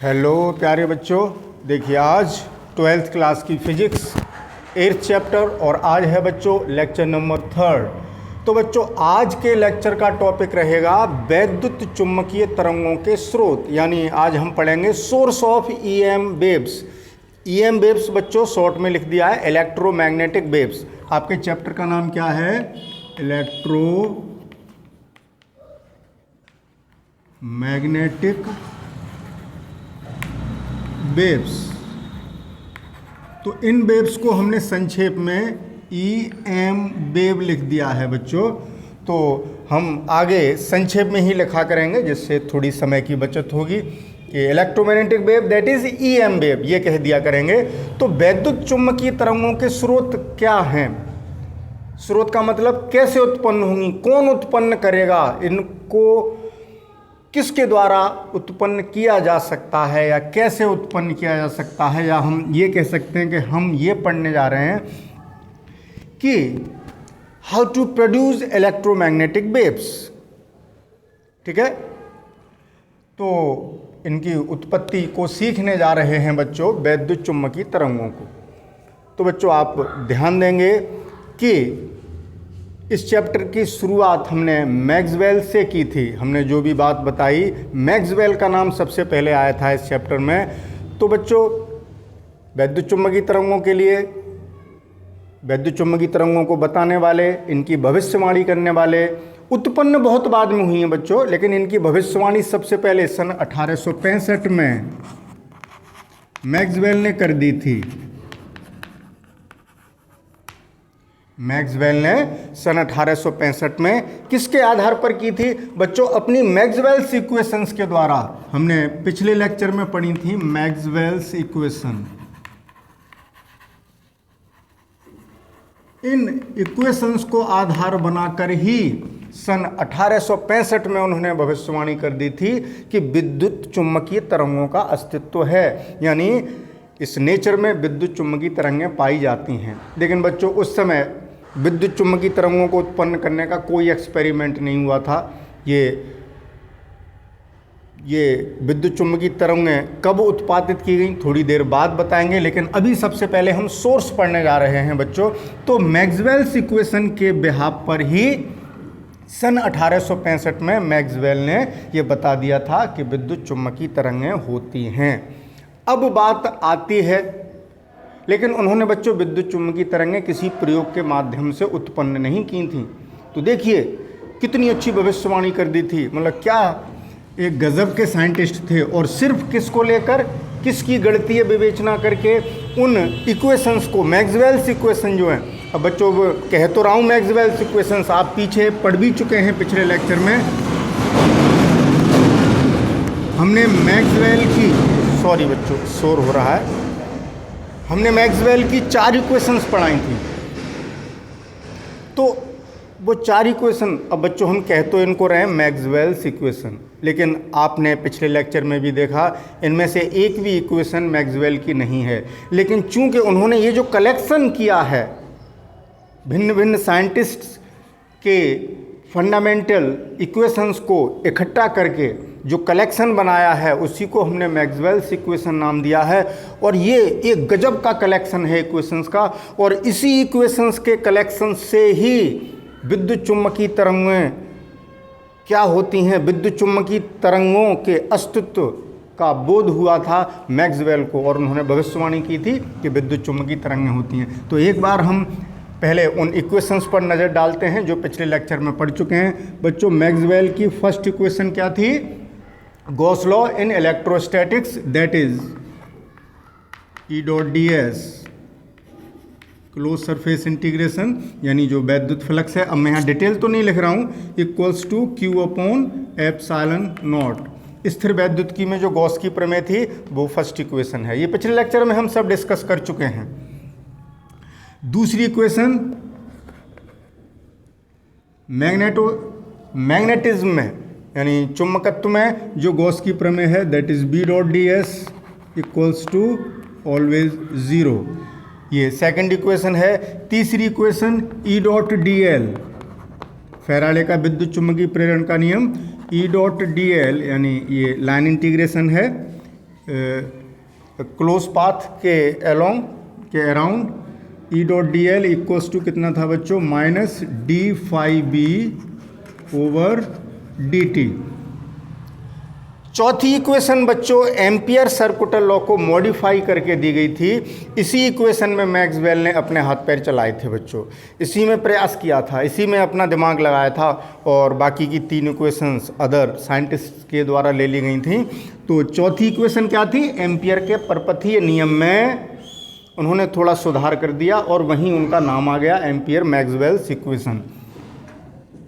Hello प्यारे बच्चों, देखिए आज 12th क्लास की फिजिक्स 8th चैप्टर और आज है बच्चों लेक्चर नंबर 3। तो बच्चों आज के लेक्चर का टॉपिक रहेगा वैद्युत चुम्बकीय तरंगों के स्रोत, यानी आज हम पढ़ेंगे source of EM waves. EM waves बच्चों शॉर्ट में लिख दिया है इलेक्ट्रोमैग्नेटिक वेव्स। आपके चैप्टर का नाम क्या है? Electromagnetic waves. तो इन वेव्स को हमने संक्षेप में ईएम वेव लिख दिया है बच्चों। तो हम आगे संक्षेप में ही लिखा करेंगे जिससे थोड़ी समय की बचत होगी कि electromagnetic wave that is EM wave, ये कह दिया करेंगे। तो वैद्युत चुम्बकीय तरंगों के स्रोत क्या हैं? स्रोत का मतलब कैसे उत्पन्न होंगी, कौन उत्पन्न करेगा, इनको किसके द्वारा उत्पन्न किया जा सकता है या कैसे उत्पन्न किया जा सकता है, या हम ये कह सकते हैं कि हम ये पढ़ने जा रहे हैं कि how to produce electromagnetic waves. ठीक है, तो इनकी उत्पत्ति को सीखने जा रहे हैं बच्चों वैद्युत चुम्बकीय तरंगों को। तो बच्चों आप ध्यान देंगे कि इस चैप्टर की शुरुआत हमने मैक्सवेल से की थी। हमने जो भी बात बताई, मैक्सवेल का नाम सबसे पहले आया था इस चैप्टर में। तो बच्चों वैद्युत चुम्बकीय तरंगों के लिए, वैद्युत चुम्बकीय तरंगों को बताने वाले, इनकी भविष्यवाणी करने वाले उत्पन्न बहुत बाद में हुई हैं बच्चों, लेकिन इनकी भविष्यवाणी सबसे पहले सन 1865 में मैक्सवेल ने कर दी थी। मैक्सवेल ने सन 1865 में किसके आधार पर की थी बच्चों? अपनी मैक्सवेल्स इक्वेशंस के द्वारा। हमने पिछले लेक्चर में पढ़ी थी मैक्सवेल्स इक्वेशन। इन इक्वेशंस को आधार बनाकर ही सन 1865 में उन्होंने भविष्यवाणी कर दी थी कि विद्युत चुम्बकीय तरंगों का अस्तित्व है, यानी इस नेचर में विद्युत चुम्बकीय तरंगें पाई जाती हैं। लेकिन बच्चों उस समय विद्युत चुम्बकीय तरंगों को उत्पन्न करने का कोई एक्सपेरिमेंट नहीं हुआ था। ये विद्युत चुम्बकीय तरंगें कब उत्पादित की गई थोड़ी देर बाद बताएंगे, लेकिन अभी सबसे पहले हम सोर्स पढ़ने जा रहे हैं बच्चों। तो मैक्सवेल्स इक्वेशन के बिहाफ पर ही सन 1865 में मैक्सवेल ने ये बता दिया था कि विद्युत चुम्बकीय तरंगें होती हैं। अब बात आती है, लेकिन उन्होंने बच्चों विद्युत चुम्बकीय तरंगें किसी प्रयोग के माध्यम से उत्पन्न नहीं की थी। तो देखिए कितनी अच्छी भविष्यवाणी कर दी थी, मतलब क्या एक गजब के साइंटिस्ट थे। और सिर्फ किसको लेकर, किसकी गणितीय विवेचना करके उन इक्वेशंस को, मैक्सवेल्स इक्वेशन जो हैं, अब बच्चों कह तो रहा हूँ मैक्सवेल्स इक्वेशंस आप पीछे पढ़ भी चुके हैं पिछले लेक्चर में। हमने मैक्सवेल की, सॉरी बच्चों शोर हो रहा है, हमने मैक्सवेल की 4 इक्वेशंस पढ़ाई थी। तो वो 4 इक्वेशन, अब बच्चों हम कह तो इनको रहे हैं मैक्सवेल्स इक्वेशन, लेकिन आपने पिछले लेक्चर में भी देखा इनमें से एक भी इक्वेशन मैक्सवेल की नहीं है। लेकिन चूंकि उन्होंने ये जो कलेक्शन किया है भिन्न भिन्न साइंटिस्ट्स के फंडामेंटल इक्वेशंस को इकट्ठा करके जो कलेक्शन बनाया है, उसी को हमने मैक्सवेल्स इक्वेशन नाम दिया है। और ये एक गजब का कलेक्शन है इक्वेशंस का, और इसी इक्वेशंस के कलेक्शन से ही विद्युत चुम्बकीय तरंगें क्या होती हैं, विद्युत चुम्बकीय तरंगों के अस्तित्व का बोध हुआ था मैक्सवेल को, और उन्होंने भविष्यवाणी की थी कि विद्युत चुम्बकीय तरंगें होती हैं। तो एक बार हम पहले उन इक्वेशंस पर नज़र डालते हैं जो पिछले लेक्चर में पढ़ चुके हैं बच्चों। मैक्सवेल की फर्स्ट इक्वेशन क्या थी? Gauss law in electrostatics, that is E dot D S close surface integration, यानी जो वैद्युत फ्लक्स है, अब मैं यहाँ डिटेल तो नहीं लिख रहा हूँ, equals to Q upon epsilon naught. स्थिर वैद्युतिकी में जो गॉस की प्रमेय थी वो फर्स्ट इक्वेशन है। ये पिछले लेक्चर में हम सब डिस्कस कर चुके हैं। दूसरी इक्वेशन मैग्नेटिज्म में, यानी चुंबकत्व में जो गॉस की प्रमेय है, that is B dot D S equals to always 0। ये सेकंड इक्वेशन है। तीसरी equation E dot D L, Faraday का विद्युत चुम्बकीय प्रेरण का नियम, ई डॉट डी एल, यानी ये लाइन इंटीग्रेशन है, क्लोज पाथ के around E dot D L equals to कितना था बच्चों, minus D phi B over D T. चौथी इक्वेशन बच्चों एम्पियर सर्कुलर लॉ को मॉडिफाई करके दी गई थी। इसी इक्वेशन में मैक्सवेल ने अपने हाथ पैर चलाए थे बच्चों, इसी में प्रयास किया था, इसी में अपना दिमाग लगाया था, और बाकी की 3 इक्वेशंस अदर साइंटिस्ट के द्वारा ले ली गई थी। तो चौथी इक्वेशन क्या थी, एम्पियर के परपथीय नियम में उन्होंने थोड़ा सुधार कर दिया और वहीं उनका नाम आ गया एम्पियर मैक्सवेल्स इक्वेशन।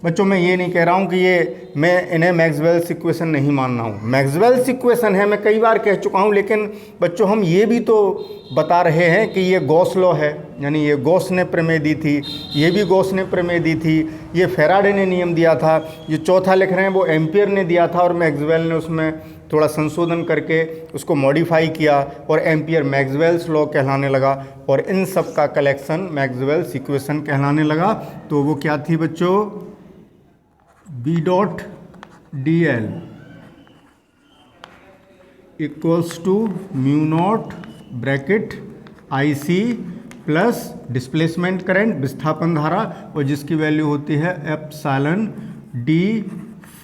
बच्चों मैं ये नहीं कह रहा हूँ कि मैं इन्हें मैक्सवेल्स इक्वेशन नहीं मान रहा हूँ, मैक्सवेल्स इक्वेशन है, मैं कई बार कह चुका हूँ, लेकिन बच्चों हम ये भी तो बता रहे हैं कि ये गॉस लॉ है, यानी ये गॉस ने प्रमेय दी थी, ये भी गॉस ने प्रमेय दी थी, ये फैराडे ने नियम दिया था, ये चौथा लिख रहे हैं वो एम्पियर ने दिया था और मैक्सवेल ने उसमें थोड़ा संशोधन करके उसको मॉडिफाई किया और एम्पियर मैक्सवेल्स लॉ कहलाने लगा, और इन सब का कलेक्शन मैक्सवेल्स इक्वेशन कहलाने लगा। तो वो क्या थी बच्चों, B dot D L equals to mu naught bracket I C plus displacement current विस्थापन धारा, और जिसकी वैल्यू होती है epsilon D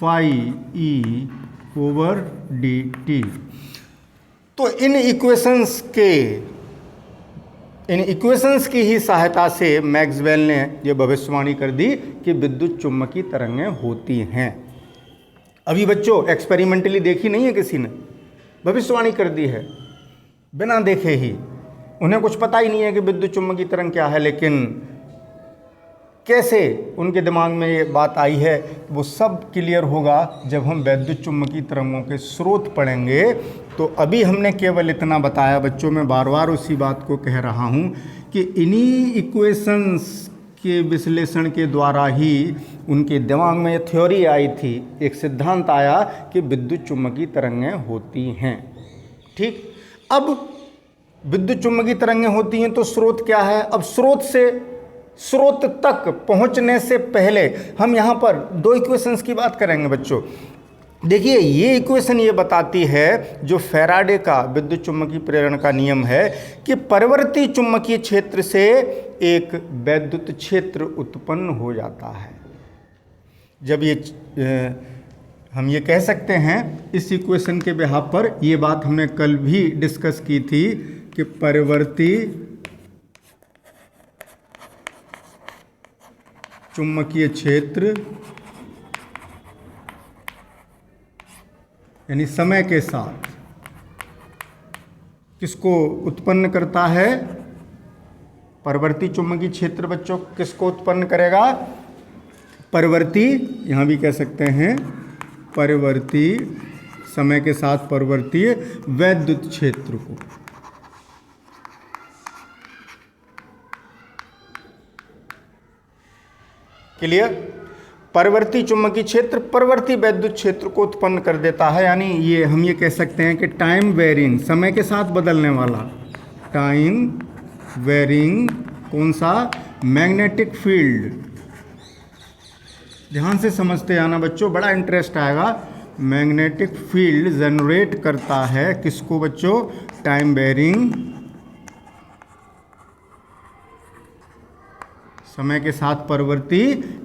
phi E over D T. तो इन इक्वेशंस की ही सहायता से मैक्सवेल ने यह भविष्यवाणी कर दी कि विद्युत चुम्बकीय तरंगें होती हैं। अभी बच्चों एक्सपेरिमेंटली देखी नहीं है किसी ने, भविष्यवाणी कर दी है बिना देखे ही, उन्हें कुछ पता ही नहीं है कि विद्युत चुम्बकीय तरंग क्या है, लेकिन कैसे उनके दिमाग में ये बात आई है वो सब क्लियर होगा जब हम विद्युत चुम्बकीय तरंगों के स्रोत पढ़ेंगे। तो अभी हमने केवल इतना बताया बच्चों, मैं बार बार उसी बात को कह रहा हूँ कि इन्हीं इक्वेशंस के विश्लेषण के द्वारा ही उनके दिमाग में थ्योरी आई थी, एक सिद्धांत आया कि विद्युत चुम्बकीय तरंगें होती हैं। ठीक, अब विद्युत चुम्बकीय तरंगें होती हैं तो स्रोत क्या है, अब स्रोत तक पहुंचने से पहले हम यहाँ पर 2 इक्वेशंस की बात करेंगे बच्चों। देखिए ये इक्वेशन ये बताती है, जो फैराडे का विद्युत चुम्बकीय प्रेरण का नियम है, कि परिवर्ती चुम्बकीय क्षेत्र से एक वैद्युत क्षेत्र उत्पन्न हो जाता है। जब हम ये कह सकते हैं इस इक्वेशन के बिहाफ पर, ये बात हमने कल भी डिस्कस की थी कि परिवर्ती चुम्बकीय क्षेत्र यानी समय के साथ किसको उत्पन्न करता है, परिवर्ती चुम्बकीय क्षेत्र बच्चों किसको उत्पन्न करेगा, परिवर्ती, यहां भी कह सकते हैं परिवर्ती, समय के साथ परिवर्ती वैद्युत क्षेत्र को। क्लियर, परिवर्ती चुम्बकीय क्षेत्र परिवर्ती वैद्युत क्षेत्र को उत्पन्न कर देता है, यानी ये हम ये कह सकते हैं कि टाइम वेरिंग, समय के साथ बदलने वाला, टाइम वेरिंग कौन सा, मैग्नेटिक फील्ड। ध्यान से समझते आना बच्चों, बड़ा इंटरेस्ट आएगा। मैग्नेटिक फील्ड जनरेट करता है किसको बच्चों, टाइम वेरिंग, समय के साथ परिवर्ती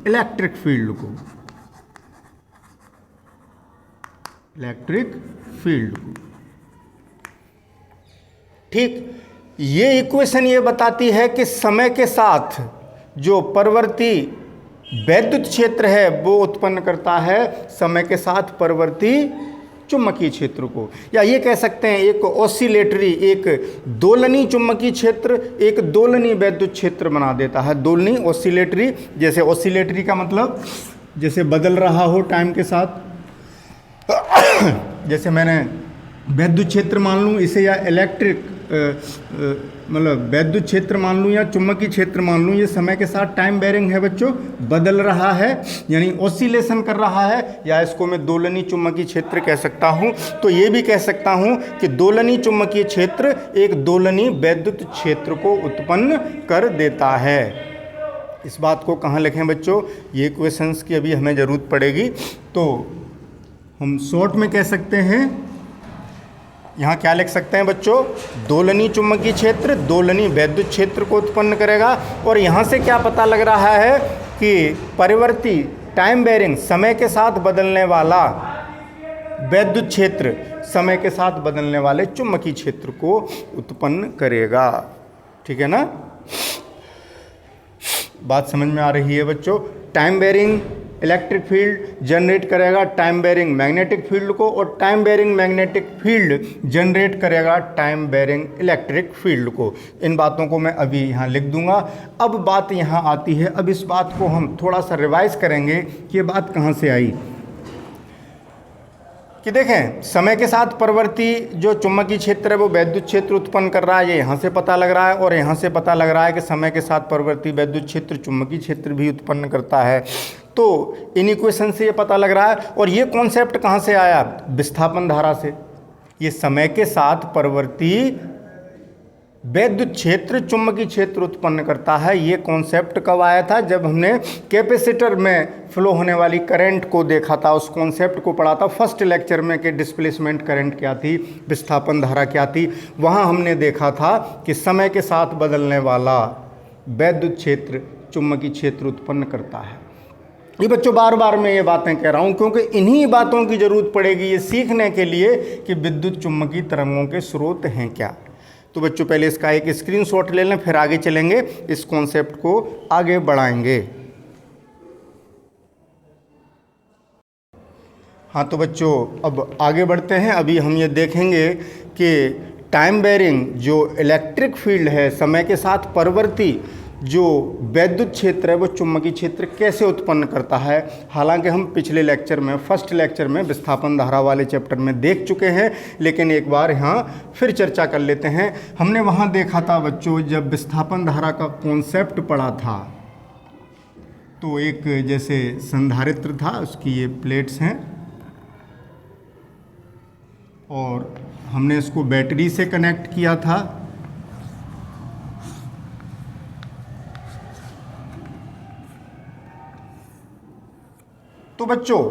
इलेक्ट्रिक फील्ड को, ठीक। ये इक्वेशन ये बताती है कि समय के साथ जो परिवर्ती वैद्युत क्षेत्र है वो उत्पन्न करता है समय के साथ परिवर्ती चुम्बकीय क्षेत्र को, या ये कह सकते हैं एक ऑसिलेटरी, एक दोलनी चुम्बकीय क्षेत्र एक दोलनी वैद्युत क्षेत्र बना देता है। दोलनी ऑसिलेटरी, जैसे ऑसिलेटरी का मतलब जैसे बदल रहा हो टाइम के साथ, जैसे मैंने वैद्युत क्षेत्र मान लूँ इसे, या इलेक्ट्रिक मतलब वैद्युत क्षेत्र मान लूँ या चुम्बकीय क्षेत्र मान लूँ, ये समय के साथ टाइम बेरिंग है बच्चों, बदल रहा है यानी ऑसिलेशन कर रहा है, या इसको मैं दोलनी चुम्बकीय क्षेत्र कह सकता हूँ। तो ये भी कह सकता हूँ कि दोलनी चुम्बकीय क्षेत्र एक दोलनी वैद्युत क्षेत्र को उत्पन्न कर देता है। इस बात को कहाँ लिखें बच्चों, ये इक्वेशंस की अभी हमें ज़रूरत पड़ेगी, तो हम शॉर्ट में कह सकते हैं यहाँ क्या लिख सकते हैं बच्चों, दोलनी चुंबकीय क्षेत्र दोलनी वैद्युत क्षेत्र को उत्पन्न करेगा। और यहाँ से क्या पता लग रहा है कि परिवर्ती टाइम बेरिंग समय के साथ बदलने वाला वैद्युत क्षेत्र समय के साथ बदलने वाले चुंबकीय क्षेत्र को उत्पन्न करेगा। ठीक है ना, बात समझ में आ रही है बच्चों। Time varying electric field generate करेगा टाइम बेरिंग मैग्नेटिक फील्ड को, और time varying magnetic field generate करेगा टाइम बेरिंग इलेक्ट्रिक फील्ड को। इन बातों को मैं अभी यहाँ लिख दूंगा। अब बात यहाँ आती है, अब इस बात को हम थोड़ा सा रिवाइज करेंगे कि ये बात कहाँ से आई। कि देखें, समय के साथ परिवर्ती जो चुंबकीय क्षेत्र है वो वैद्युत क्षेत्र उत्पन्न कर रहा है, ये यहाँ से पता लग रहा है। और यहाँ से पता लग रहा है कि समय के साथ परिवर्ती वैद्युत क्षेत्र चुंबकीय क्षेत्र भी उत्पन्न करता है। तो इन इक्वेशन से ये पता लग रहा है। और ये कॉन्सेप्ट कहाँ से आया, विस्थापन धारा से। ये समय के साथ परिवर्ती वैद्युत क्षेत्र चुंबकीय क्षेत्र उत्पन्न करता है, ये कॉन्सेप्ट कब आया था, जब हमने कैपेसिटर में फ्लो होने वाली करंट को देखा था, उस कॉन्सेप्ट को पढ़ा था फर्स्ट लेक्चर में कि डिस्प्लेसमेंट करंट क्या थी, विस्थापन धारा क्या थी। वहाँ हमने देखा था कि समय के साथ बदलने वाला वैद्युत क्षेत्र चुंबकीय क्षेत्र उत्पन्न करता है। ये बच्चों बार बार मैं ये बातें कह रहा हूँ क्योंकि इन्हीं बातों की ज़रूरत पड़ेगी ये सीखने के लिए कि विद्युत चुंबकीय तरंगों के स्रोत हैं क्या। तो बच्चों पहले इसका एक स्क्रीनशॉट ले लें, फिर आगे चलेंगे, इस कॉन्सेप्ट को आगे बढ़ाएंगे। हाँ तो बच्चों अब आगे बढ़ते हैं। अभी हम ये देखेंगे कि टाइम बेरिंग जो इलेक्ट्रिक फील्ड है, समय के साथ परिवर्ती जो वैद्युत क्षेत्र है वो चुंबकीय क्षेत्र कैसे उत्पन्न करता है। हालांकि हम पिछले लेक्चर में फर्स्ट लेक्चर में विस्थापन धारा वाले चैप्टर में देख चुके हैं, लेकिन एक बार यहाँ फिर चर्चा कर लेते हैं। हमने वहाँ देखा था बच्चों, जब विस्थापन धारा का कॉन्सेप्ट पढ़ा था तो एक जैसे संधारित्र था, उसकी ये प्लेट्स हैं और हमने इसको बैटरी से कनेक्ट किया था। तो बच्चों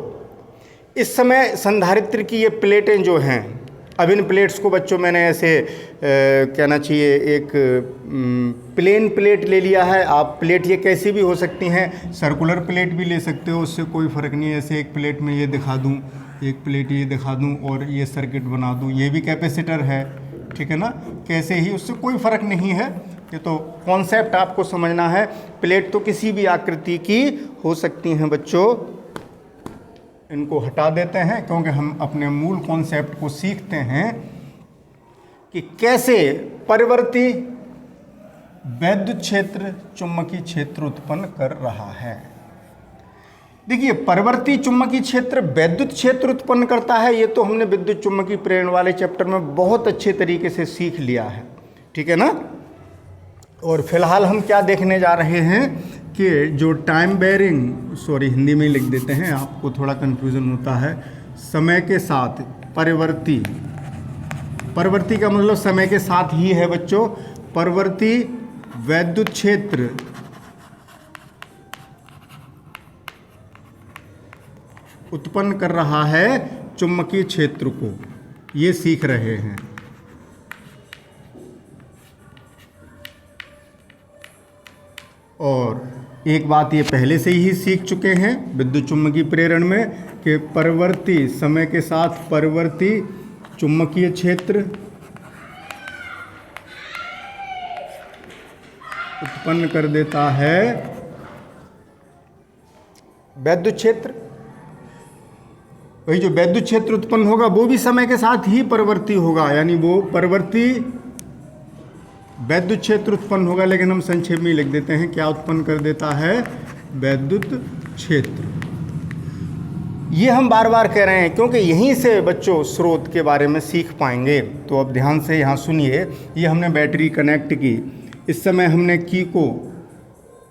इस समय संधारित्र की ये प्लेटें जो हैं, अब इन प्लेट्स को बच्चों मैंने ऐसे कहना चाहिए एक प्लेन प्लेट ले लिया है। आप प्लेट ये कैसी भी हो सकती हैं, सर्कुलर प्लेट भी ले सकते हो, उससे कोई फ़र्क नहीं है। ऐसे एक प्लेट में ये दिखा दूँ, एक प्लेट ये दिखा दूँ और ये सर्किट बना दूँ, ये भी कैपेसिटर है, ठीक है ना। कैसे ही, उससे कोई फ़र्क नहीं है। ये तो कॉन्सेप्ट आपको समझना है। प्लेट तो किसी भी आकृति की हो सकती हैं बच्चों। इनको हटा देते हैं क्योंकि हम अपने मूल कॉन्सेप्ट को सीखते हैं कि कैसे परिवर्ती वैद्युत क्षेत्र चुंबकीय क्षेत्र उत्पन्न कर रहा है। देखिए, परिवर्ती चुंबकीय क्षेत्र वैद्युत क्षेत्र उत्पन्न करता है, ये तो हमने विद्युत चुंबकीय प्रेरण वाले चैप्टर में बहुत अच्छे तरीके से सीख लिया है, ठीक है ना। और फिलहाल हम क्या देखने जा रहे हैं कि जो टाइम बेरिंग, सॉरी हिंदी में ही लिख देते हैं, आपको थोड़ा कन्फ्यूज़न होता है। समय के साथ परिवर्ती, परिवर्ती का मतलब समय के साथ ही है बच्चों। परिवर्ती वैद्युत क्षेत्र उत्पन्न कर रहा है चुंबकीय क्षेत्र को, ये सीख रहे हैं। और एक बात ये पहले से ही सीख चुके हैं विद्युत चुम्बकीय प्रेरण में कि परिवर्ती समय के साथ परिवर्ती चुंबकीय क्षेत्र उत्पन्न कर देता है वैद्युत क्षेत्र। वही जो वैद्युत क्षेत्र उत्पन्न होगा वो भी समय के साथ ही परिवर्ती होगा, यानी वो परिवर्ती वैद्युत क्षेत्र उत्पन्न होगा। लेकिन हम संक्षेप में लिख देते हैं क्या उत्पन्न कर देता है, वैद्युत क्षेत्र। ये हम बार बार कह रहे हैं क्योंकि यहीं से बच्चों स्रोत के बारे में सीख पाएंगे। तो अब ध्यान से यहाँ सुनिए, ये हमने बैटरी कनेक्ट की, इस समय हमने की को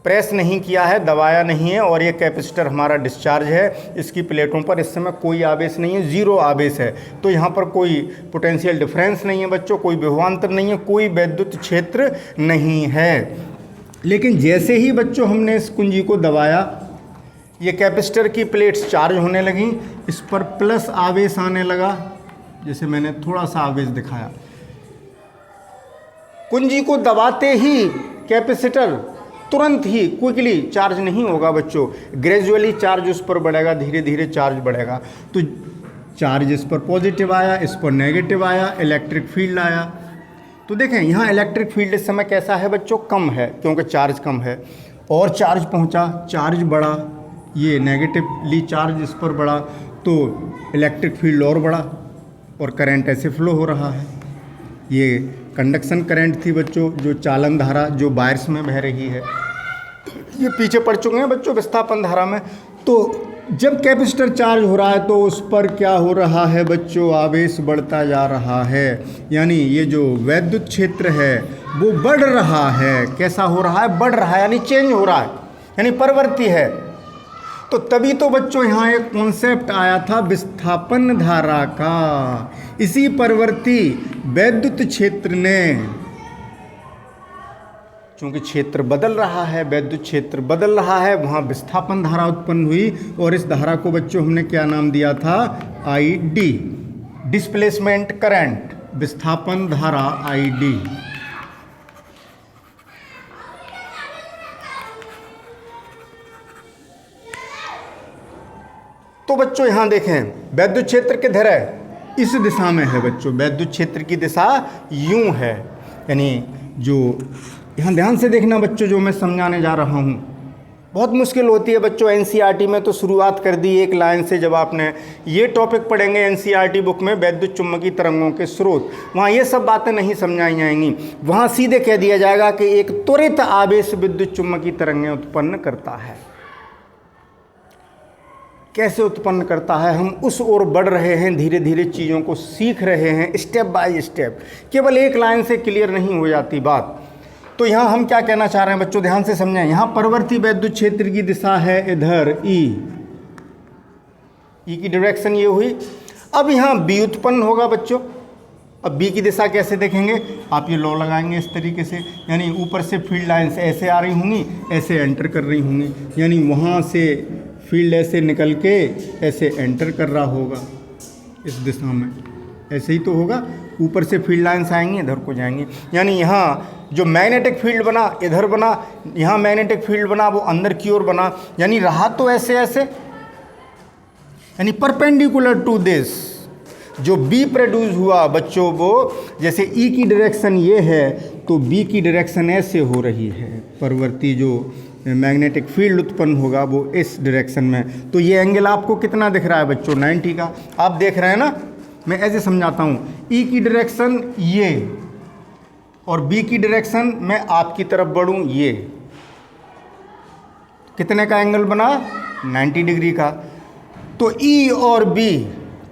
प्रेस नहीं किया है, दबाया नहीं है, और ये कैपेसिटर हमारा डिस्चार्ज है। इसकी प्लेटों पर इस समय कोई आवेश नहीं है, जीरो आवेश है। तो यहाँ पर कोई पोटेंशियल डिफरेंस नहीं है बच्चों, कोई विभवांतर नहीं है, कोई वैद्युत क्षेत्र नहीं है। लेकिन जैसे ही बच्चों हमने इस कुंजी को दबाया, ये कैपेसिटर की प्लेट्स चार्ज होने लगी, इस पर प्लस आवेश आने लगा, जैसे मैंने थोड़ा सा आवेश दिखाया, कुंजी को दबाते ही कैपेसिटर तुरंत ही क्विकली चार्ज नहीं होगा बच्चों, ग्रेजुअली चार्ज उस पर बढ़ेगा, धीरे धीरे चार्ज बढ़ेगा। तो चार्ज इस पर पॉजिटिव आया, इस पर नेगेटिव आया, इलेक्ट्रिक फील्ड आया। तो देखें यहाँ इलेक्ट्रिक फील्ड इस समय कैसा है बच्चों, कम है, क्योंकि चार्ज कम है। और चार्ज पहुँचा, चार्ज बढ़ा, ये नेगेटिवली चार्ज इस पर बढ़ा, तो इलेक्ट्रिक फील्ड और बढ़ा और करंट ऐसे फ्लो हो रहा है। ये कंडक्शन करंट थी बच्चों, जो चालन धारा जो वायर्स में बह रही है। ये पीछे पड़ चुके हैं बच्चों विस्थापन धारा में। तो जब कैपेसिटर चार्ज हो रहा है तो उस पर क्या हो रहा है बच्चों, आवेश बढ़ता जा रहा है, यानी ये जो वैद्युत क्षेत्र है वो बढ़ रहा है। कैसा हो रहा है, बढ़ रहा है, यानी चेंज हो रहा है, यानी परिवर्ती है। तो तभी तो बच्चों यहाँ एक कॉन्सेप्ट आया था विस्थापन धारा का। इसी परिवर्ती वैद्युत क्षेत्र ने, चूंकि क्षेत्र बदल रहा है, वैद्युत क्षेत्र बदल रहा है, वहाँ विस्थापन धारा उत्पन्न हुई और इस धारा को बच्चों हमने क्या नाम दिया था, ID, डिस्प्लेसमेंट करंट, विस्थापन धारा ID। तो बच्चों यहाँ देखें वैद्युत क्षेत्र किधर है, इस दिशा में है बच्चों, वैद्युत क्षेत्र की दिशा यूं है। यानी जो यहाँ ध्यान से देखना बच्चों, जो मैं समझाने जा रहा हूँ बहुत मुश्किल होती है बच्चों। NCERT में तो शुरुआत कर दी एक लाइन से, जब आपने ये टॉपिक पढ़ेंगे NCERT बुक में वैद्युत चुम्बकीय तरंगों के स्रोत, वहाँ ये सब बातें नहीं समझाई जाएंगी। वहाँ सीधे कह दिया जाएगा कि एक त्वरित आवेश विद्युत चुम्बकीय तरंगें उत्पन्न करता है। कैसे उत्पन्न करता है, हम उस ओर बढ़ रहे हैं, धीरे धीरे चीज़ों को सीख रहे हैं, स्टेप बाय स्टेप। केवल एक लाइन से क्लियर नहीं हो जाती बात। तो यहाँ हम क्या कहना चाह रहे हैं बच्चों, ध्यान से समझें। यहाँ परिवर्ती वैद्युत क्षेत्र की दिशा है इधर E की डायरेक्शन ये हुई। अब यहाँ B उत्पन्न होगा बच्चों। अब B की दिशा कैसे देखेंगे, आप ये लॉ लगाएंगे इस तरीके से, यानी ऊपर से फील्ड लाइन्स ऐसे आ रही होंगी, ऐसे एंटर कर रही होंगी, यानी वहाँ से फील्ड ऐसे निकल के ऐसे एंटर कर रहा होगा इस दिशा में, ऐसे ही तो होगा। ऊपर से फील्ड लाइन्स आएंगी, इधर को जाएंगी, यानी यहाँ जो मैग्नेटिक फील्ड बना इधर बना, यहाँ मैग्नेटिक फील्ड बना वो अंदर की ओर बना, यानी रहा तो ऐसे ऐसे, यानी परपेंडिकुलर टू दिस। जो B प्रोड्यूस हुआ बच्चों, वो जैसे E की डायरेक्शन ये है तो B की डायरेक्शन ऐसे हो रही है। परिवर्ती जो मैग्नेटिक फील्ड उत्पन्न होगा वो इस डायरेक्शन में। तो ये एंगल आपको कितना दिख रहा है बच्चों, 90 का। आप देख रहे हैं ना, मैं ऐसे समझाता हूँ। E की डायरेक्शन ये और B की डायरेक्शन मैं आपकी तरफ बढ़ूँ, ये कितने का एंगल बना, 90 डिग्री का। तो E और B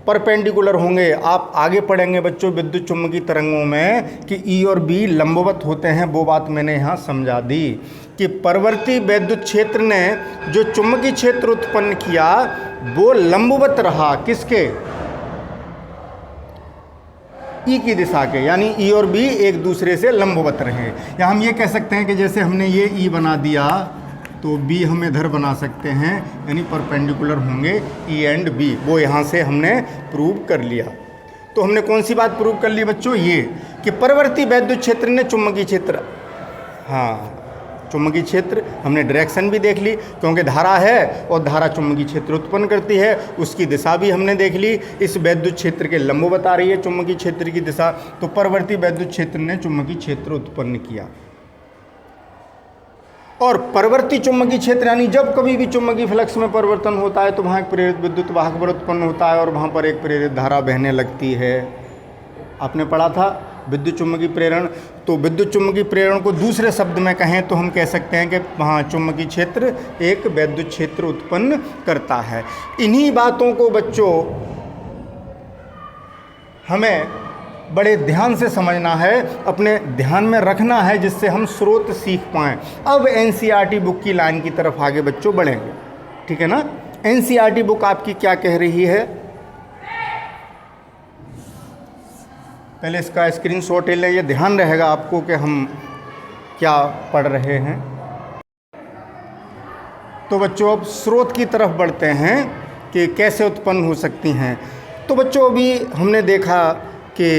परपेंडिकुलर होंगे। आप आगे पढ़ेंगे बच्चों विद्युत चुम्बकीय तरंगों में कि E और B लंबवत होते हैं। वो बात मैंने यहाँ समझा दी कि परिवर्ती वैद्युत क्षेत्र ने जो चुम्बकीय क्षेत्र उत्पन्न किया वो लंबवत रहा, किसके, E की दिशा के, यानी E और B एक दूसरे से लंबवत रहे। या हम ये कह सकते हैं कि जैसे हमने ये E बना दिया तो B हम इधर बना सकते हैं, यानी परपेंडिकुलर होंगे E एंड B। वो यहाँ से हमने प्रूव कर लिया। तो हमने कौन सी बात प्रूव कर ली बच्चों, ये कि परिवर्ती वैद्युत क्षेत्र ने चुम्बकीय क्षेत्र, हाँ चुम्बकीय क्षेत्र, हमने डायरेक्शन भी देख ली क्योंकि धारा है और धारा चुम्बकीय क्षेत्र उत्पन्न करती है, उसकी दिशा भी हमने देख ली। इस वैद्युत क्षेत्र के लंबवत आ रही है चुम्बकीय क्षेत्र की दिशा, तो परिवर्ती वैद्युत क्षेत्र ने चुम्बकीय क्षेत्र उत्पन्न किया। और परिवर्ती चुम्बकीय क्षेत्र यानी जब कभी भी चुम्बकीय फ्लक्स में परिवर्तन होता है तो वहाँ एक प्रेरित विद्युत वाहक बल उत्पन्न होता है और वहाँ पर एक प्रेरित धारा बहने लगती है। आपने पढ़ा था विद्युत चुम्बकीय प्रेरण। तो विद्युत चुम्बकीय प्रेरण को दूसरे शब्द में कहें तो हम कह सकते हैं कि वहाँ चुम्बकीय क्षेत्र एक वैद्युत क्षेत्र उत्पन्न करता है। इन्हीं बातों को बच्चों हमें बड़े ध्यान से समझना है, अपने ध्यान में रखना है, जिससे हम स्रोत सीख पाएँ। अब NCERT बुक की लाइन की तरफ आगे बच्चों बढ़ेंगे, ठीक है ना। NCERT बुक आपकी क्या कह रही है, पहले इसका स्क्रीनशॉट ले लें, ये ध्यान रहेगा आपको कि हम क्या पढ़ रहे हैं। तो बच्चों अब स्रोत की तरफ बढ़ते हैं कि कैसे उत्पन्न हो सकती हैं। तो बच्चों अभी हमने देखा कि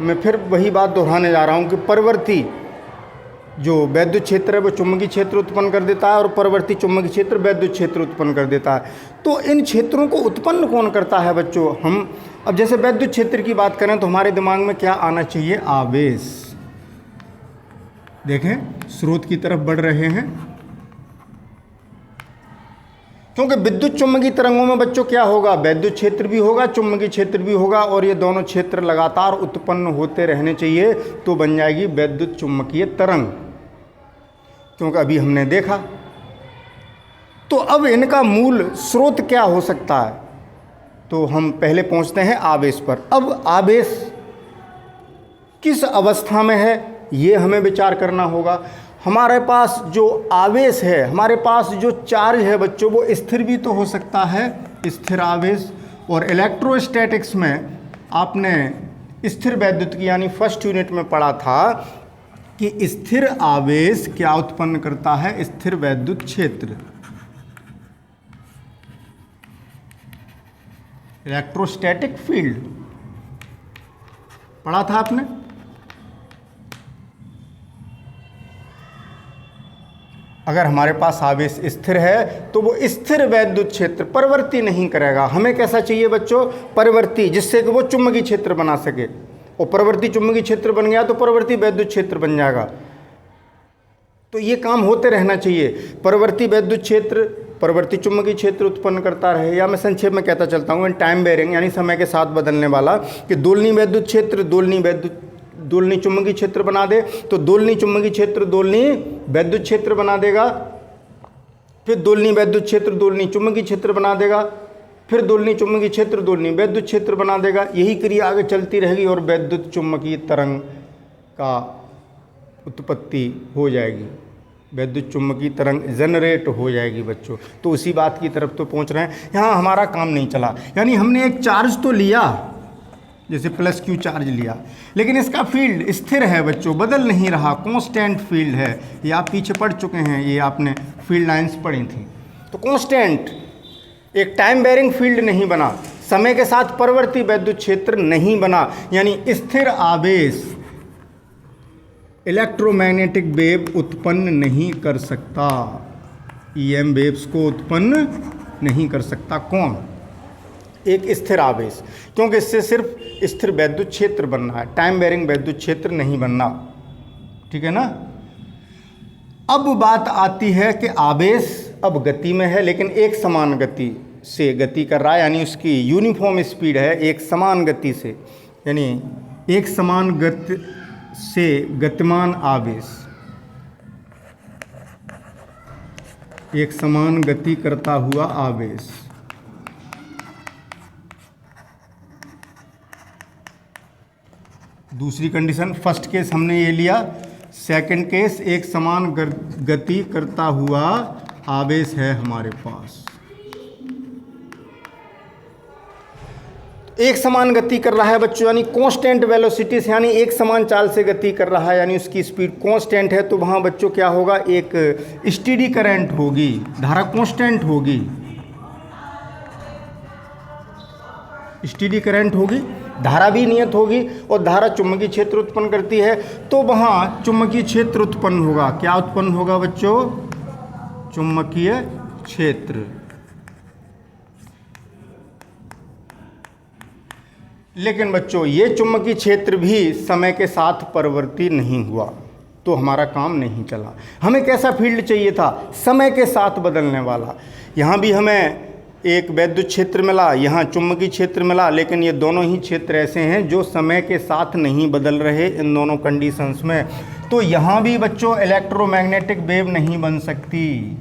मैं फिर वही बात दोहराने जा रहा हूँ कि परवर्ती जो वैद्युत क्षेत्र है वो चुंबकीय क्षेत्र उत्पन्न कर देता है और परवर्ती चुंबकीय क्षेत्र वैद्युत क्षेत्र उत्पन्न कर देता है। तो इन क्षेत्रों को उत्पन्न कौन करता है बच्चों? हम अब जैसे वैद्युत क्षेत्र की बात करें तो हमारे दिमाग में क्या आना चाहिए? आवेश। देखें स्रोत की तरफ बढ़ रहे हैं, क्योंकि विद्युत चुम्बकीय तरंगों में बच्चों क्या होगा? वैद्युत क्षेत्र भी होगा, चुम्बकीय क्षेत्र भी होगा, और ये दोनों क्षेत्र लगातार उत्पन्न होते रहने चाहिए, तो बन जाएगी वैद्युत चुम्बकीय तरंग, क्योंकि अभी हमने देखा। तो अब इनका मूल स्रोत क्या हो सकता है? तो हम पहले पहुंचते हैं आवेश पर। अब आवेश किस अवस्था में है ये हमें विचार करना होगा। हमारे पास जो आवेश है, हमारे पास जो चार्ज है बच्चों, वो स्थिर भी तो हो सकता है, स्थिर आवेश। और इलेक्ट्रोस्टैटिक्स में आपने स्थिर वैद्युत की यानी फर्स्ट यूनिट में पढ़ा था कि स्थिर आवेश क्या उत्पन्न करता है? स्थिर वैद्युत क्षेत्र। इलेक्ट्रोस्टैटिक फील्ड पढ़ा था आपने। अगर हमारे पास आवेश स्थिर है तो वो स्थिर वैद्युत क्षेत्र परिवर्ती नहीं करेगा। हमें कैसा चाहिए बच्चों? परिवर्ती, जिससे कि वो चुंबकीय क्षेत्र बना सके, और परिवर्ती चुंबकीय क्षेत्र बन गया तो परिवर्ती वैद्युत क्षेत्र बन जाएगा। तो ये काम होते रहना चाहिए। परिवर्ती वैद्युत क्षेत्र परिवर्ती चुंबकीय क्षेत्र उत्पन्न करता रहे, या मैं संक्षेप में कहता चलता हूँ टाइम बेरिंग यानी समय के साथ बदलने वाला, कि दोलनी वैद्युत क्षेत्र दोलनी चुंबकीय क्षेत्र बना दे, तो दोलनी चुंबकीय क्षेत्र दोलनी वैद्युत क्षेत्र बना देगा, फिर दोलनी वैद्युत क्षेत्र दोलनी चुंबकीय क्षेत्र बना देगा, फिर दोलनी चुंबकीय क्षेत्र दोलनी वैद्युत क्षेत्र बना देगा। यही क्रिया आगे चलती रहेगी और वैद्युत चुंबकीय तरंग का उत्पत्ति हो जाएगी, वैद्युत चुंबकीय तरंग जनरेट हो जाएगी बच्चों। तो उसी बात की तरफ तो पहुंच रहे हैं। यहाँ हमारा काम नहीं चला, यानी हमने एक चार्ज तो लिया, जैसे प्लस क्यू चार्ज लिया, लेकिन इसका फील्ड स्थिर है बच्चों, बदल नहीं रहा, कांस्टेंट फील्ड है। ये आप पीछे पढ़ चुके हैं, ये आपने फील्ड लाइंस पढ़ी थी। तो कांस्टेंट, एक टाइम बेरिंग फील्ड नहीं बना, समय के साथ परिवर्ती वैद्युत क्षेत्र नहीं बना, यानी स्थिर आवेश इलेक्ट्रोमैग्नेटिक वेव उत्पन्न नहीं कर सकता, ईएम वेव्स को उत्पन्न नहीं कर सकता। कौन? एक स्थिर आवेश, क्योंकि इससे सिर्फ स्थिर वैद्युत क्षेत्र बनना है, टाइम बेरिंग वैद्युत क्षेत्र नहीं बनना। ठीक है ना। अब बात आती है कि आवेश अब गति में है, लेकिन एक समान गति से गति कर रहा है, यानी उसकी यूनिफॉर्म स्पीड है, एक समान गति से, यानी एक समान गति से गतिमान आवेश, एक समान गति करता हुआ आवेश। दूसरी कंडीशन, फर्स्ट केस हमने ये लिया, सेकंड केस एक समान गति करता हुआ आवेश है हमारे पास। एक समान गति कर रहा है बच्चों, यानी कांस्टेंट वेलोसिटी से, यानी एक समान चाल से गति कर रहा है, यानी उसकी स्पीड कांस्टेंट है। तो वहाँ बच्चों क्या होगा? एक स्टेडी करंट होगी, धारा कांस्टेंट होगी, स्टेडी करंट होगी, धारा भी नियत होगी, और धारा चुंबकीय क्षेत्र उत्पन्न करती है, तो वहाँ चुंबकीय क्षेत्र उत्पन्न होगा। क्या उत्पन्न होगा बच्चों? चुंबकीय क्षेत्र। लेकिन बच्चों ये चुंबकीय क्षेत्र भी समय के साथ परिवर्ती नहीं हुआ, तो हमारा काम नहीं चला। हमें कैसा फील्ड चाहिए था? समय के साथ बदलने वाला। यहाँ भी हमें एक वैद्युत क्षेत्र मिला, यहाँ चुंबकीय क्षेत्र मिला, लेकिन ये दोनों ही क्षेत्र ऐसे हैं जो समय के साथ नहीं बदल रहे इन दोनों कंडीशंस में। तो यहाँ भी बच्चों इलेक्ट्रोमैग्नेटिक वेव नहीं बन सकती,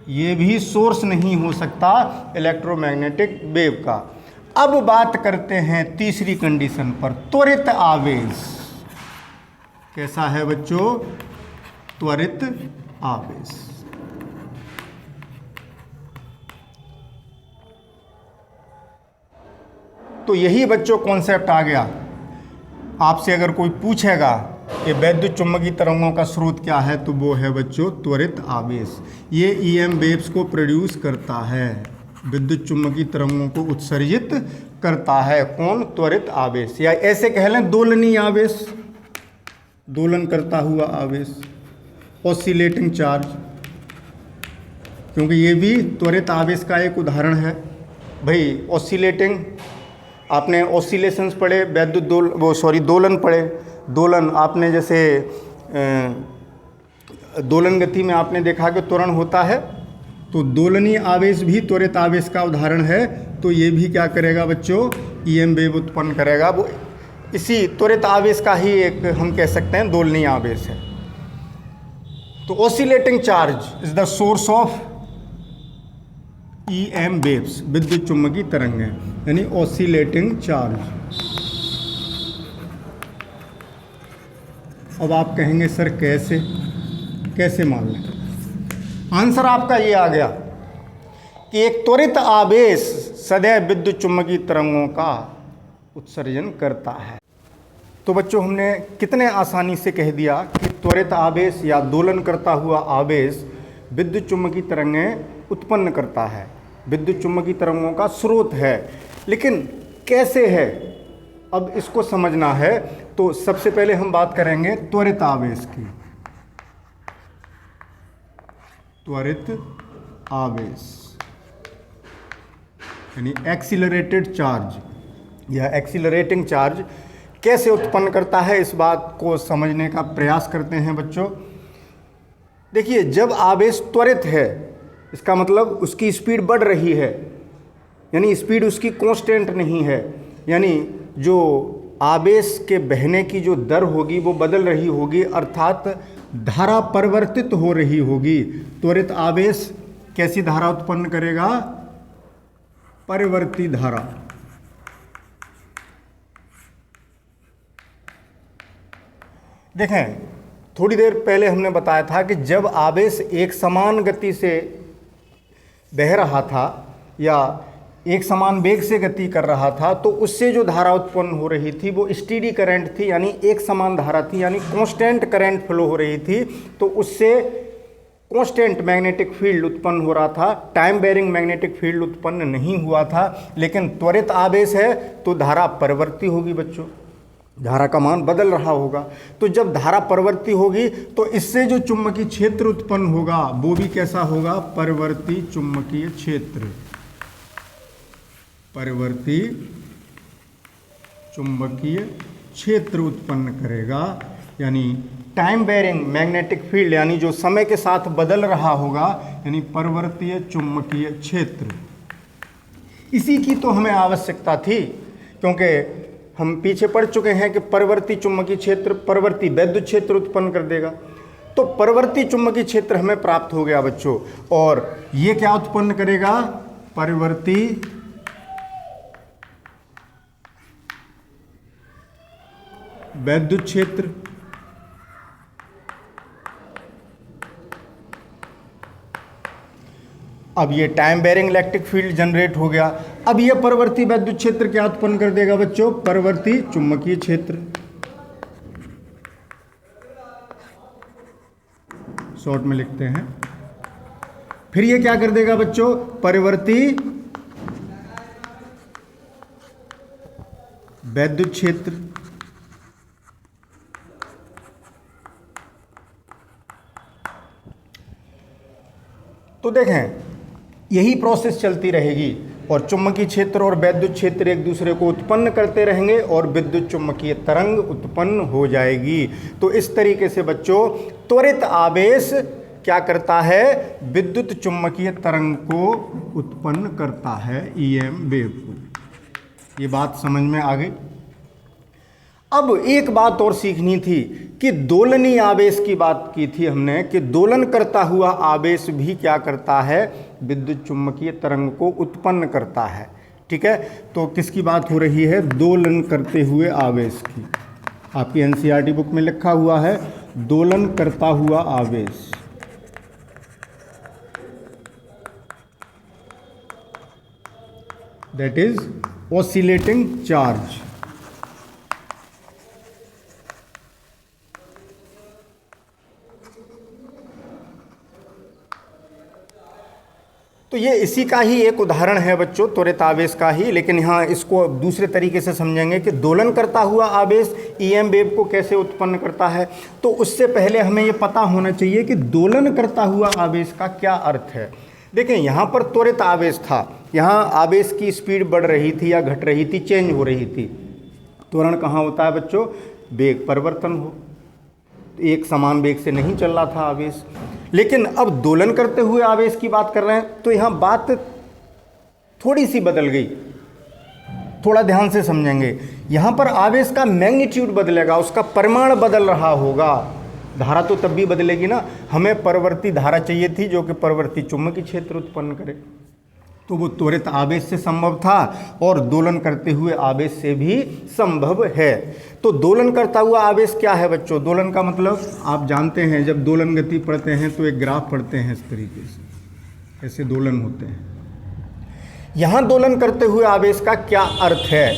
ये भी सोर्स नहीं हो सकता इलेक्ट्रोमैग्नेटिक वेव का। अब बात करते हैं तीसरी कंडीशन पर, त्वरित आवेश। कैसा है बच्चों? त्वरित आवेश। तो यही बच्चों कॉन्सेप्ट आ गया। आपसे अगर कोई पूछेगा कि वैद्युत चुंबकीय तरंगों का स्रोत क्या है, तो वो है बच्चों त्वरित आवेश। ये ईएम वेव्स को प्रोड्यूस करता है, विद्युत चुंबकीय तरंगों को उत्सर्जित करता है। कौन? त्वरित आवेश, या ऐसे कह लें दोलनीय आवेश, दोलन करता हुआ आवेश, ऑसिलेटिंग चार्ज, क्योंकि ये भी त्वरित आवेश का एक उदाहरण है। भाई ऑसिलेटिंग, आपने ऑसिलेशंस पढ़े, वैद्युत दोलन पढ़े। दोलन आपने जैसे दोलन गति में आपने देखा कि त्वरण होता है, तो दोलनीय आवेश भी त्वरित आवेश का उदाहरण है। तो ये भी क्या करेगा बच्चों? ईएम वेव उत्पन्न करेगा। वो इसी त्वरित आवेश का ही एक हम कह सकते हैं दोलनीय आवेश है। तो oscillating charge is the source of EM waves, विद्युत चुम्बकीय तरंगें, यानी ऑसिलेटिंग चार्ज। अब आप कहेंगे सर कैसे, कैसे मान लें? आंसर आपका ये आ गया कि एक त्वरित आवेश सदैव विद्युत चुम्बकीय तरंगों का उत्सर्जन करता है। तो बच्चों हमने कितने आसानी से कह दिया कि त्वरित आवेश या दोलन करता हुआ आवेश विद्युत चुम्बकीय तरंगें उत्पन्न करता है, विद्युत चुम्बकीय तरंगों का स्रोत है। लेकिन कैसे है, अब इसको समझना है। तो सबसे पहले हम बात करेंगे त्वरित आवेश की। त्वरित आवेश यानी एक्सीलरेटेड चार्ज या एक्सीलरेटिंग चार्ज कैसे उत्पन्न करता है, इस बात को समझने का प्रयास करते हैं बच्चों। देखिए, जब आवेश त्वरित है, इसका मतलब उसकी स्पीड बढ़ रही है, यानी स्पीड उसकी कांस्टेंट नहीं है, यानी जो आवेश के बहने की जो दर होगी वो बदल रही होगी, अर्थात धारा परिवर्तित हो रही होगी। त्वरित आवेश कैसी धारा उत्पन्न करेगा? परिवर्ती धारा। देखें, थोड़ी देर पहले हमने बताया था कि जब आवेश एक समान गति से बह रहा था या एक समान वेग से गति कर रहा था, तो उससे जो धारा उत्पन्न हो रही थी वो स्टीडी करंट थी, यानी एक समान धारा थी, यानी कांस्टेंट करंट फ्लो हो रही थी। तो उससे कांस्टेंट मैग्नेटिक फील्ड उत्पन्न हो रहा था, टाइम बेरिंग मैग्नेटिक फील्ड उत्पन्न नहीं हुआ था। लेकिन त्वरित आवेश है तो धारा परिवर्ती होगी बच्चों, धारा का मान बदल रहा होगा। तो जब धारा परिवर्ती होगी तो इससे जो चुंबकीय क्षेत्र उत्पन्न होगा वो भी कैसा होगा? परिवर्ती चुंबकीय क्षेत्र। परिवर्ती चुंबकीय क्षेत्र उत्पन्न करेगा, यानी टाइम बेरिंग मैग्नेटिक फील्ड, यानी जो समय के साथ बदल रहा होगा, यानी परिवर्तीय चुंबकीय क्षेत्र। इसी की तो हमें आवश्यकता थी, क्योंकि हम पीछे पढ़ चुके हैं कि परिवर्ती चुंबकीय क्षेत्र परिवर्ती वैद्युत क्षेत्र उत्पन्न कर देगा। तो परिवर्ती चुंबकीय क्षेत्र हमें प्राप्त हो गया बच्चों, और ये क्या उत्पन्न करेगा? परिवर्ती वैद्युत क्षेत्र। अब ये time varying electric field generate हो गया। अब ये परिवर्ती वैद्युत क्षेत्र क्या उत्पन्न कर देगा बच्चों? परिवर्ती चुंबकीय क्षेत्र। शॉर्ट में लिखते हैं। फिर ये क्या कर देगा बच्चों? परिवर्ती वैद्युत क्षेत्र। तो देखें, यही प्रोसेस चलती रहेगी और चुंबकीय क्षेत्र और वैद्युत क्षेत्र एक दूसरे को उत्पन्न करते रहेंगे और विद्युत चुंबकीय तरंग उत्पन्न हो जाएगी। तो इस तरीके से बच्चों त्वरित आवेश क्या करता है? विद्युत चुंबकीय तरंग को उत्पन्न करता है, ईएम वेव को। ये बात समझ में आ गई। अब एक बात और सीखनी थी कि दोलनीय आवेश की बात की थी हमने, कि दोलन करता हुआ आवेश भी क्या करता है? विद्युत चुंबकीय तरंग को उत्पन्न करता है। ठीक है, तो किसकी बात हो रही है? दोलन करते हुए आवेश की। आपकी एनसीईआरटी बुक में लिखा हुआ है दोलन करता हुआ आवेश। That is oscillating charge. तो तो ये इसी का ही एक उदाहरण है बच्चों, त्वरित आवेश का ही, लेकिन यहाँ इसको दूसरे तरीके से समझेंगे कि दोलन करता हुआ आवेश ईएम वेव को कैसे उत्पन्न करता है। तो उससे पहले हमें ये पता होना चाहिए कि दोलन करता हुआ आवेश का क्या अर्थ है। देखें, यहाँ पर त्वरित आवेश था, यहाँ आवेश की स्पीड बढ़ रही थी या घट रही थी, चेंज हो रही थी। त्वरण कहाँ होता है बच्चों? वेग परिवर्तन हो, एक समान वेग से नहीं चल रहा था आवेश। लेकिन अब दोलन करते हुए आवेश की बात कर रहे हैं, तो यहाँ बात थोड़ी सी बदल गई, थोड़ा ध्यान से समझेंगे। यहाँ पर आवेश का मैग्नीट्यूड बदलेगा, उसका परिमाण बदल रहा होगा। धारा तो तब भी बदलेगी ना, हमें परवर्ती धारा चाहिए थी जो कि परवर्ती चुंबकीय क्षेत्र उत्पन्न करे, तो वो त्वरित आवेश से संभव था और दोलन करते हुए आवेश से भी संभव है। तो दोलन करता हुआ आवेश क्या है बच्चों? दोलन का मतलब आप जानते हैं, जब दोलन गति पढ़ते हैं तो एक ग्राफ पढ़ते हैं इस तरीके से, ऐसे दोलन होते हैं। यहाँ दोलन करते हुए आवेश का क्या अर्थ है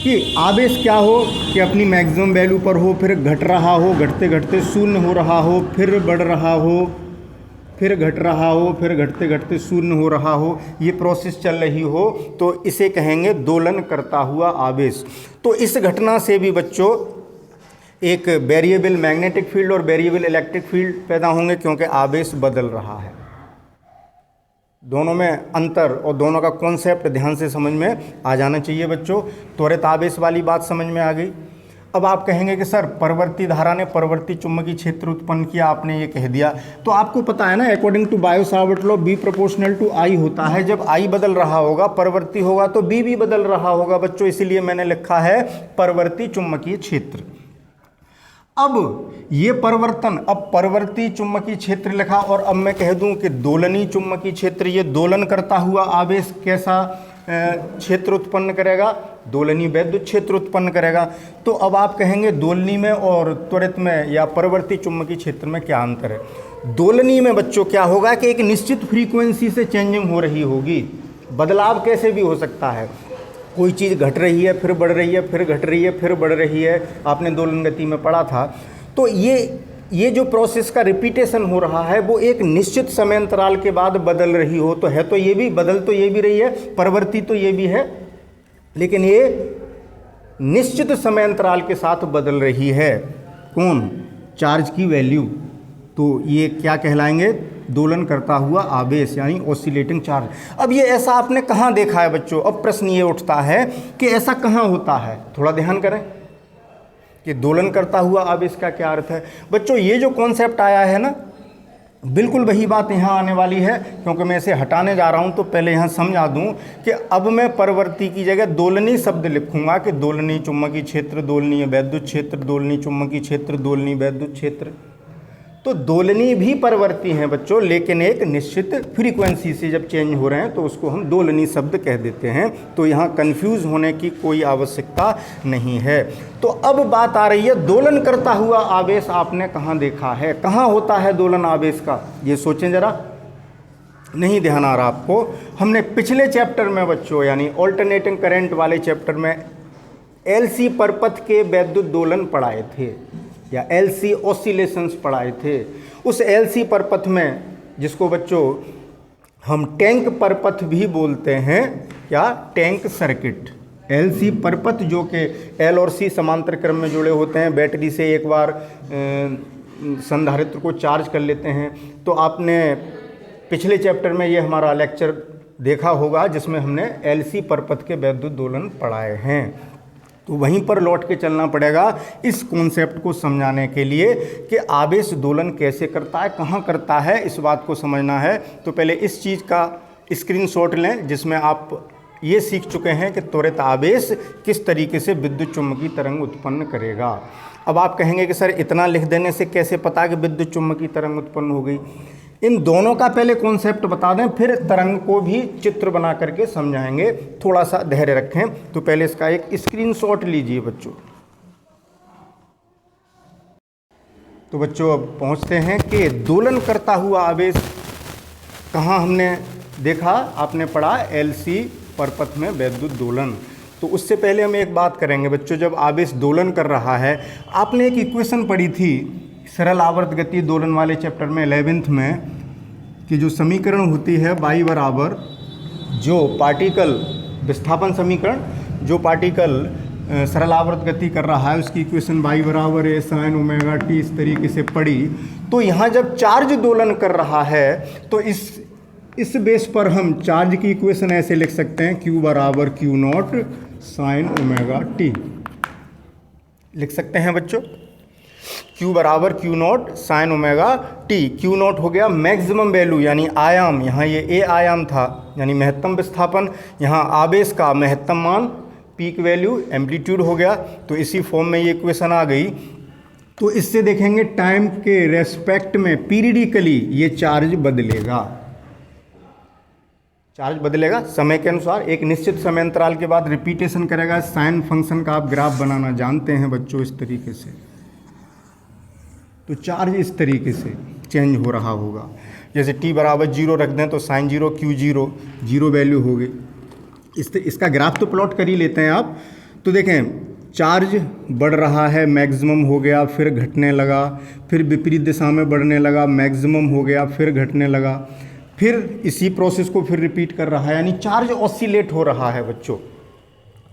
कि आवेश क्या हो कि अपनी मैक्सिमम वैल्यू पर हो, फिर घट रहा हो, घटते घटते शून्य हो रहा हो, फिर बढ़ रहा हो, फिर घट रहा हो, फिर घटते घटते शून्य हो रहा हो, ये प्रोसेस चल रही हो, तो इसे कहेंगे दोलन करता हुआ आवेश। तो इस घटना से भी बच्चों एक वेरिएबल मैग्नेटिक फील्ड और वेरिएबल इलेक्ट्रिक फील्ड पैदा होंगे, क्योंकि आवेश बदल रहा है। दोनों में अंतर और दोनों का कॉन्सेप्ट ध्यान से समझ में आ जाना चाहिए बच्चों। त्वरित आवेश वाली बात समझ में आ गई। अब आप कहेंगे कि सर परवर्ती धारा ने परवर्ती चुंबकीय क्षेत्र उत्पन्न किया, आपने ये कह दिया, तो आपको पता है ना, according to Biot Savart law B proportional to I होता है। जब आई बदल रहा होगा, परवर्ती होगा, तो बी भी बदल रहा होगा बच्चों, इसीलिए मैंने लिखा है परवर्ती चुंबकीय क्षेत्र। अब ये परिवर्तन, अब परवर्ती चुंबकीय क्षेत्र लिखा, और अब मैं कह दूं कि दोलनी चुंबकीय क्षेत्र, ये दोलन करता हुआ आवेश कैसा क्षेत्र उत्पन्न करेगा? दोलनी वैद्युत क्षेत्र उत्पन्न करेगा। तो अब आप कहेंगे दोलनी में और त्वरित में या परवर्ती चुंबकीय क्षेत्र में क्या अंतर है? दोलनी में बच्चों क्या होगा कि एक निश्चित फ्रीक्वेंसी से चेंजिंग हो रही होगी, बदलाव कैसे भी हो सकता है, कोई चीज़ घट रही है, फिर बढ़ रही है, फिर घट रही है, फिर बढ़ रही है, आपने दोलन गति में पढ़ा था। तो ये जो प्रोसेस का रिपीटेशन हो रहा है, वो एक निश्चित समय अंतराल के बाद बदल रही हो, तो है तो ये भी बदल, तो ये भी रही है, परवर्ती तो ये भी है, लेकिन ये निश्चित समय अंतराल के साथ बदल रही है। कौन? चार्ज की वैल्यू। तो ये क्या कहलाएंगे? दोलन करता हुआ आवेश, यानी ऑसिलेटिंग चार्ज। अब ये ऐसा आपने कहाँ देखा है बच्चों? अब प्रश्न ये उठता है कि ऐसा कहाँ होता है। थोड़ा ध्यान करें कि दोलन करता हुआ आवेश का क्या अर्थ है बच्चों। ये जो कॉन्सेप्ट आया है ना, बिल्कुल वही बात यहाँ आने वाली है, क्योंकि मैं इसे हटाने जा रहा हूँ, तो पहले यहाँ समझा दूँ कि अब मैं परवर्ती की जगह दोलनी शब्द लिखूँगा कि दोलनी चुंबकीय क्षेत्र, दोलनीय वैद्युत क्षेत्र, दोलनी चुंबकीय क्षेत्र, दोलनी वैद्युत क्षेत्र। तो दोलनी भी परवर्ती हैं बच्चों, लेकिन एक निश्चित फ्रीक्वेंसी से जब चेंज हो रहे हैं तो उसको हम दोलनी शब्द कह देते हैं। तो यहाँ कंफ्यूज होने की कोई आवश्यकता नहीं है। तो अब बात आ रही है दोलन करता हुआ आवेश आपने कहाँ देखा है, कहाँ होता है दोलन आवेश का, ये सोचें जरा। नहीं ध्यान आ रहा आपको? हमने पिछले चैप्टर में बच्चों, यानी ऑल्टरनेटिंग करंट वाले चैप्टर में एलसी परपथ के वैद्युत दोलन पढ़ाए थे, या एलसी ऑसिलेशंस पढ़ाए थे। उस एलसी परपथ में, जिसको बच्चों हम टैंक परपथ भी बोलते हैं, या टैंक सर्किट, एलसी परपथ जो कि एल और सी समांतर क्रम में जुड़े होते हैं, बैटरी से एक बार संधारित्र को चार्ज कर लेते हैं। तो आपने पिछले चैप्टर में ये हमारा लेक्चर देखा होगा जिसमें हमने एलसी परपथ के वैद्युत दोलन पढ़ाए हैं। तो वहीं पर लौट के चलना पड़ेगा इस कॉन्सेप्ट को समझाने के लिए कि आवेश दोलन कैसे करता है, कहाँ करता है, इस बात को समझना है। तो पहले इस चीज़ का स्क्रीनशॉट लें, जिसमें आप ये सीख चुके हैं कि त्वरित आवेश किस तरीके से विद्युत चुम्बकीय तरंग उत्पन्न करेगा। अब आप कहेंगे कि सर इतना लिख देने से कैसे पता कि विद्युत चुम्बकीय तरंग उत्पन्न हो गई? इन दोनों का पहले कॉन्सेप्ट बता दें, फिर तरंग को भी चित्र बना करके समझाएंगे। थोड़ा सा धैर्य रखें। तो पहले इसका एक स्क्रीनशॉट लीजिए बच्चों। तो बच्चों अब पहुंचते हैं कि दोलन करता हुआ आवेश कहाँ हमने देखा, आपने पढ़ा एलसी परपथ में वैद्युत दोलन। तो उससे पहले हम एक बात करेंगे बच्चों, जब आवेश दोलन कर रहा है, आपने एक इक्वेशन पढ़ी थी सरल आवर्त गति दोलन वाले चैप्टर में 11th में, कि जो समीकरण होती है y बराबर जो पार्टिकल विस्थापन समीकरण, जो पार्टिकल सरलावर्त गति कर रहा है उसकी इक्वेशन y बराबर है sin ओमेगा टी, इस तरीके से पढ़ी। तो यहाँ जब चार्ज दोलन कर रहा है तो इस बेस पर हम चार्ज की इक्वेशन ऐसे लिख सकते हैं q बराबर Q not sine omega T, लिख सकते हैं बच्चों q बराबर Q not sine omega T. Q not हो गया मैक्सिमम वैल्यू यानी आयाम, यहाँ ये a आयाम था यानी महत्तम विस्थापन, यहाँ आवेश का महत्तम मान पीक वैल्यू एम्पलीट्यूड हो गया। तो इसी फॉर्म में ये इक्वेशन आ गई। तो इससे देखेंगे टाइम के रेस्पेक्ट में पीरियडिकली ये चार्ज बदलेगा, चार्ज बदलेगा समय के अनुसार, एक निश्चित समय अंतराल के बाद रिपीटेशन करेगा। साइन फंक्शन का आप ग्राफ बनाना जानते हैं बच्चों इस तरीके से। तो चार्ज इस तरीके से चेंज हो रहा होगा। जैसे t बराबर 0 रख दें तो साइन 0 क्यू 0 जीरो वैल्यू हो गई। इसका ग्राफ तो प्लॉट कर ही लेते हैं आप। तो देखें चार्ज बढ़ रहा है, मैक्सिमम हो गया, फिर घटने लगा, फिर विपरीत दिशा में बढ़ने लगा, मैक्सिमम हो गया, फिर घटने लगा, फिर इसी प्रोसेस को फिर रिपीट कर रहा है, यानी चार्ज ऑसिलेट हो रहा है बच्चों,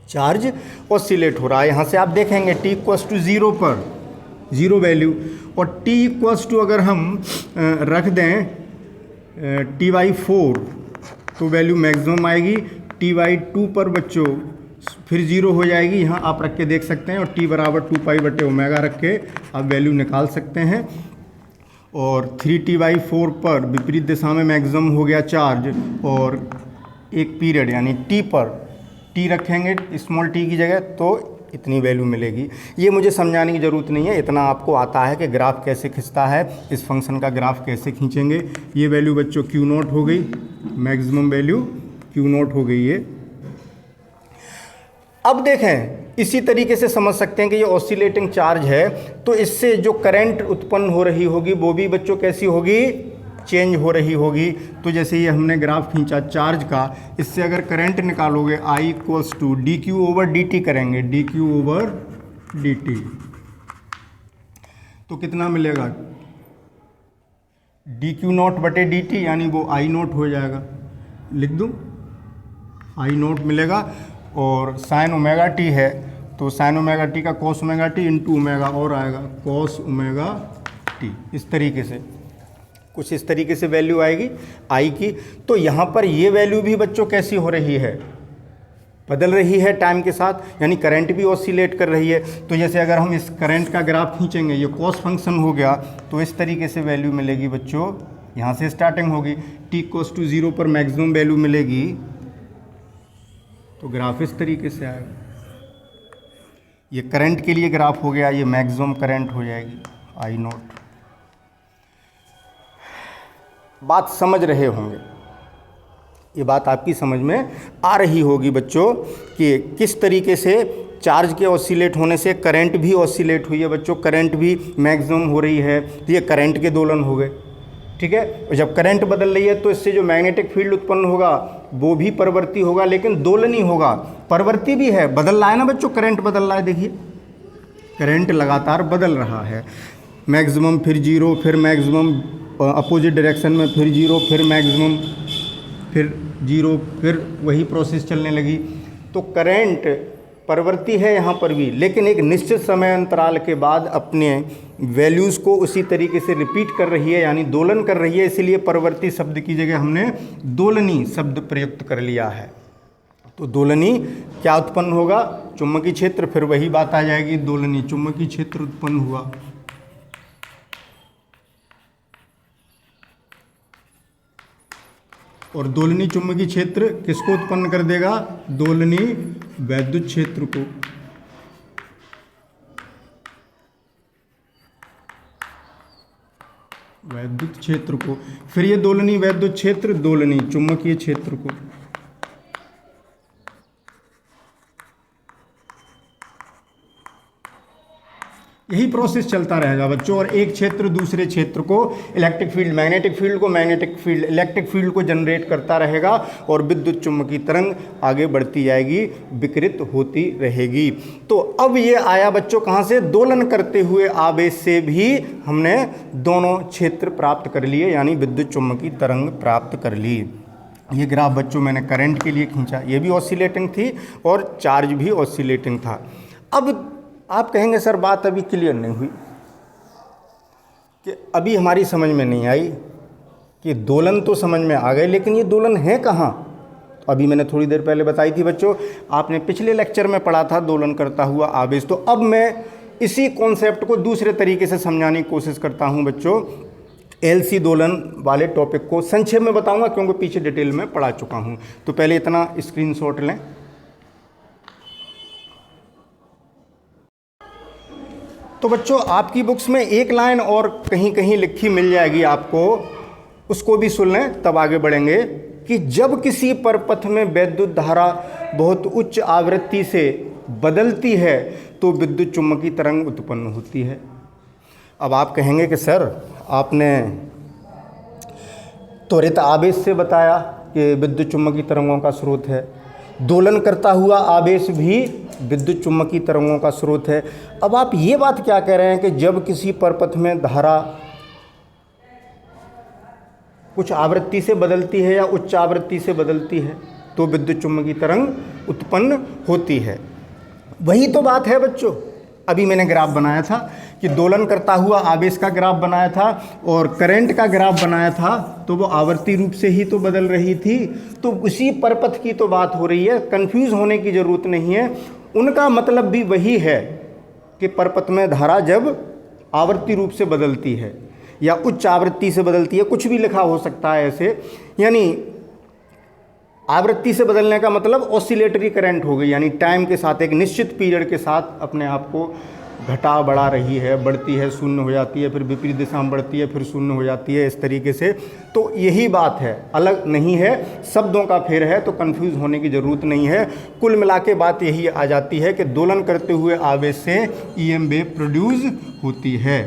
चार्ज ऑसिलेट हो रहा है। यहाँ से आप देखेंगे t इक्वल्स टू 0 पर 0 वैल्यू, और t इक्वल्स टू अगर हम रख दें t/4 तो वैल्यू मैक्सिमम आएगी। t/2 पर बच्चों फिर 0 हो जाएगी, यहाँ आप रख के देख सकते हैं, और t बराबर 2π/ω रख के आप वैल्यू निकाल सकते हैं। और 3t/4 पर विपरीत दिशा में मैक्सिमम हो गया चार्ज, और एक पीरियड यानी t पर t रखेंगे स्मॉल t की जगह तो इतनी वैल्यू मिलेगी। ये मुझे समझाने की ज़रूरत नहीं है, इतना आपको आता है कि ग्राफ कैसे खींचता है, इस फंक्शन का ग्राफ कैसे खींचेंगे। ये वैल्यू बच्चों क्यू नॉट हो गई, मैक्सिमम वैल्यू क्यू नॉट हो गई है। अब देखें इसी तरीके से समझ सकते हैं कि ये ऑसिलेटिंग चार्ज है, तो इससे जो करंट उत्पन्न हो रही होगी वो भी बच्चों कैसी होगी, चेंज हो रही होगी। तो जैसे ये हमने ग्राफ खींचा चार्ज का, इससे अगर करंट निकालोगे I इक्वल्स टू dq/dt करेंगे, dq/dt तो कितना मिलेगा, dq0/dt यानी वो I0 हो जाएगा, लिख दूँ I0 मिलेगा। और साइन ओमेगा टी है तो साइन ओमेगा टी का cos omega T into omega और आएगा कॉस ओमेगा टी। इस तरीके से कुछ इस तरीके से वैल्यू आएगी आई की। तो यहाँ पर ये वैल्यू भी बच्चों कैसी हो रही है, बदल रही है टाइम के साथ, यानी करंट भी ऑसिलेट कर रही है। तो जैसे अगर हम इस करंट का ग्राफ खींचेंगे, ये कॉस फंक्शन हो गया, तो इस तरीके से वैल्यू मिलेगी बच्चों, यहाँ से स्टार्टिंग होगी, t इक्वल्स टू 0 पर मैक्सिमम वैल्यू मिलेगी, तो ग्राफ इस तरीके से आएगा। ये करंट के लिए ग्राफ हो गया, ये मैक्सिमम करंट हो जाएगी I0। बात समझ रहे होंगे, ये बात आपकी समझ में आ रही होगी बच्चों कि किस तरीके से चार्ज के ऑसिलेट होने से करंट भी ऑसिलेट हुई है बच्चों, करंट भी मैक्सिमम हो रही है, तो ये करंट के दोलन हो गए, ठीक है। और जब करंट बदल रही है तो इससे जो मैग्नेटिक फील्ड उत्पन्न होगा वो भी परिवर्ती होगा, लेकिन दोलनी होगा। परिवर्ती भी है, बदल रहा है ना बच्चों, करंट बदल रहा है, देखिए करंट लगातार बदल रहा है, मैक्सिमम फिर 0, फिर मैक्सिमम अपोजिट डायरेक्शन में फिर 0, फिर मैक्सिमम फिर 0, फिर वही प्रोसेस चलने लगी। तो करंट परिवर्ती है यहाँ पर भी, लेकिन एक निश्चित समय अंतराल के बाद अपने वैल्यूज़ को उसी तरीके से रिपीट कर रही है, यानी दोलन कर रही है, इसीलिए परिवर्ती शब्द की जगह हमने दोलनी शब्द प्रयुक्त कर लिया है। तो दोलनी क्या उत्पन्न होगा, चुंबकीय क्षेत्र, फिर वही बात आ जाएगी, दोलनी चुंबकीय क्षेत्र उत्पन्न हुआ। और दोलनी चुंबकीय क्षेत्र किसको उत्पन्न कर देगा, दोलनी वैद्युत क्षेत्र को। वैद्युत क्षेत्र को, फिर ये दोलनी वैद्युत क्षेत्र दोलनी चुंबकीय क्षेत्र को। यही प्रोसेस चलता रहेगा बच्चों। और एक क्षेत्र दूसरे क्षेत्र को, इलेक्ट्रिक फील्ड मैग्नेटिक फील्ड को, मैग्नेटिक फील्ड इलेक्ट्रिक फील्ड को जनरेट करता रहेगा और विद्युत चुम्बकीय तरंग आगे बढ़ती जाएगी, विकृत होती रहेगी। तो अब ये आया बच्चों कहाँ से, दोलन करते हुए आवेश से भी हमने दोनों क्षेत्र प्राप्त कर लिए, यानी विद्युत चुम्बकीय तरंग प्राप्त कर ली। ये ग्राफ बच्चों मैंने करंट के लिए खींचा, ये भी ऑसिलेटिंग थी और चार्ज भी ऑसिलेटिंग था। अब आप कहेंगे सर बात अभी क्लियर नहीं हुई, कि अभी हमारी समझ में नहीं आई कि दोलन तो समझ में आ गए, लेकिन ये दोलन है कहाँ। अभी मैंने थोड़ी देर पहले बताई थी बच्चों, आपने पिछले लेक्चर में पढ़ा था दोलन करता हुआ आवेश। तो अब मैं इसी कॉन्सेप्ट को दूसरे तरीके से समझाने की कोशिश करता हूँ बच्चों। एलसी दोलन वाले टॉपिक को संक्षेप में बताऊंगा, क्योंकि पीछे डिटेल में पढ़ा चुका हूँ। तो पहले इतना स्क्रीनशॉट लें। तो बच्चों आपकी बुक्स में एक लाइन और कहीं कहीं लिखी मिल जाएगी आपको, उसको भी सुन लें तब आगे बढ़ेंगे। कि जब किसी परपथ में विद्युत धारा बहुत उच्च आवृत्ति से बदलती है तो विद्युत चुम्बकीय तरंग उत्पन्न होती है। अब आप कहेंगे कि सर आपने त्वरित आवेश से बताया कि विद्युत चुम्बकीय तरंगों का स्रोत है, दोलन करता हुआ आवेश भी विद्युत चुम्बकीय तरंगों का स्रोत है। अब आप ये बात क्या कह रहे हैं कि जब किसी परपथ में धारा कुछ आवृत्ति से बदलती है या उच्च आवृत्ति से बदलती है तो विद्युत चुम्बकीय तरंग उत्पन्न होती है। वही तो बात है बच्चों। अभी मैंने ग्राफ बनाया था कि दोलन करता हुआ आवेश का ग्राफ बनाया था और करंट का ग्राफ बनाया था, तो वो आवर्ती रूप से ही तो बदल रही थी। तो उसी परपथ की तो बात हो रही है, कंफ्यूज होने की ज़रूरत नहीं है। उनका मतलब भी वही है कि परपथ में धारा जब आवर्ती रूप से बदलती है या उच्च आवृत्ति से बदलती है, कुछ भी लिखा हो सकता है ऐसे, यानी आवृत्ति से बदलने का मतलब ऑसिलेटरी करंट हो गई, यानी टाइम के साथ एक निश्चित पीरियड के साथ अपने आप को घटा बढ़ा रही है, बढ़ती है, शून्य हो जाती है, फिर विपरीत दिशा में बढ़ती है, फिर शून्य हो जाती है, इस तरीके से। तो यही बात है, अलग नहीं है, शब्दों का फेर है, तो कंफ्यूज होने की ज़रूरत नहीं है। कुल मिला के बात यही आ जाती है कि दोलन करते हुए आवेश से ईएम वेव प्रोड्यूस होती है।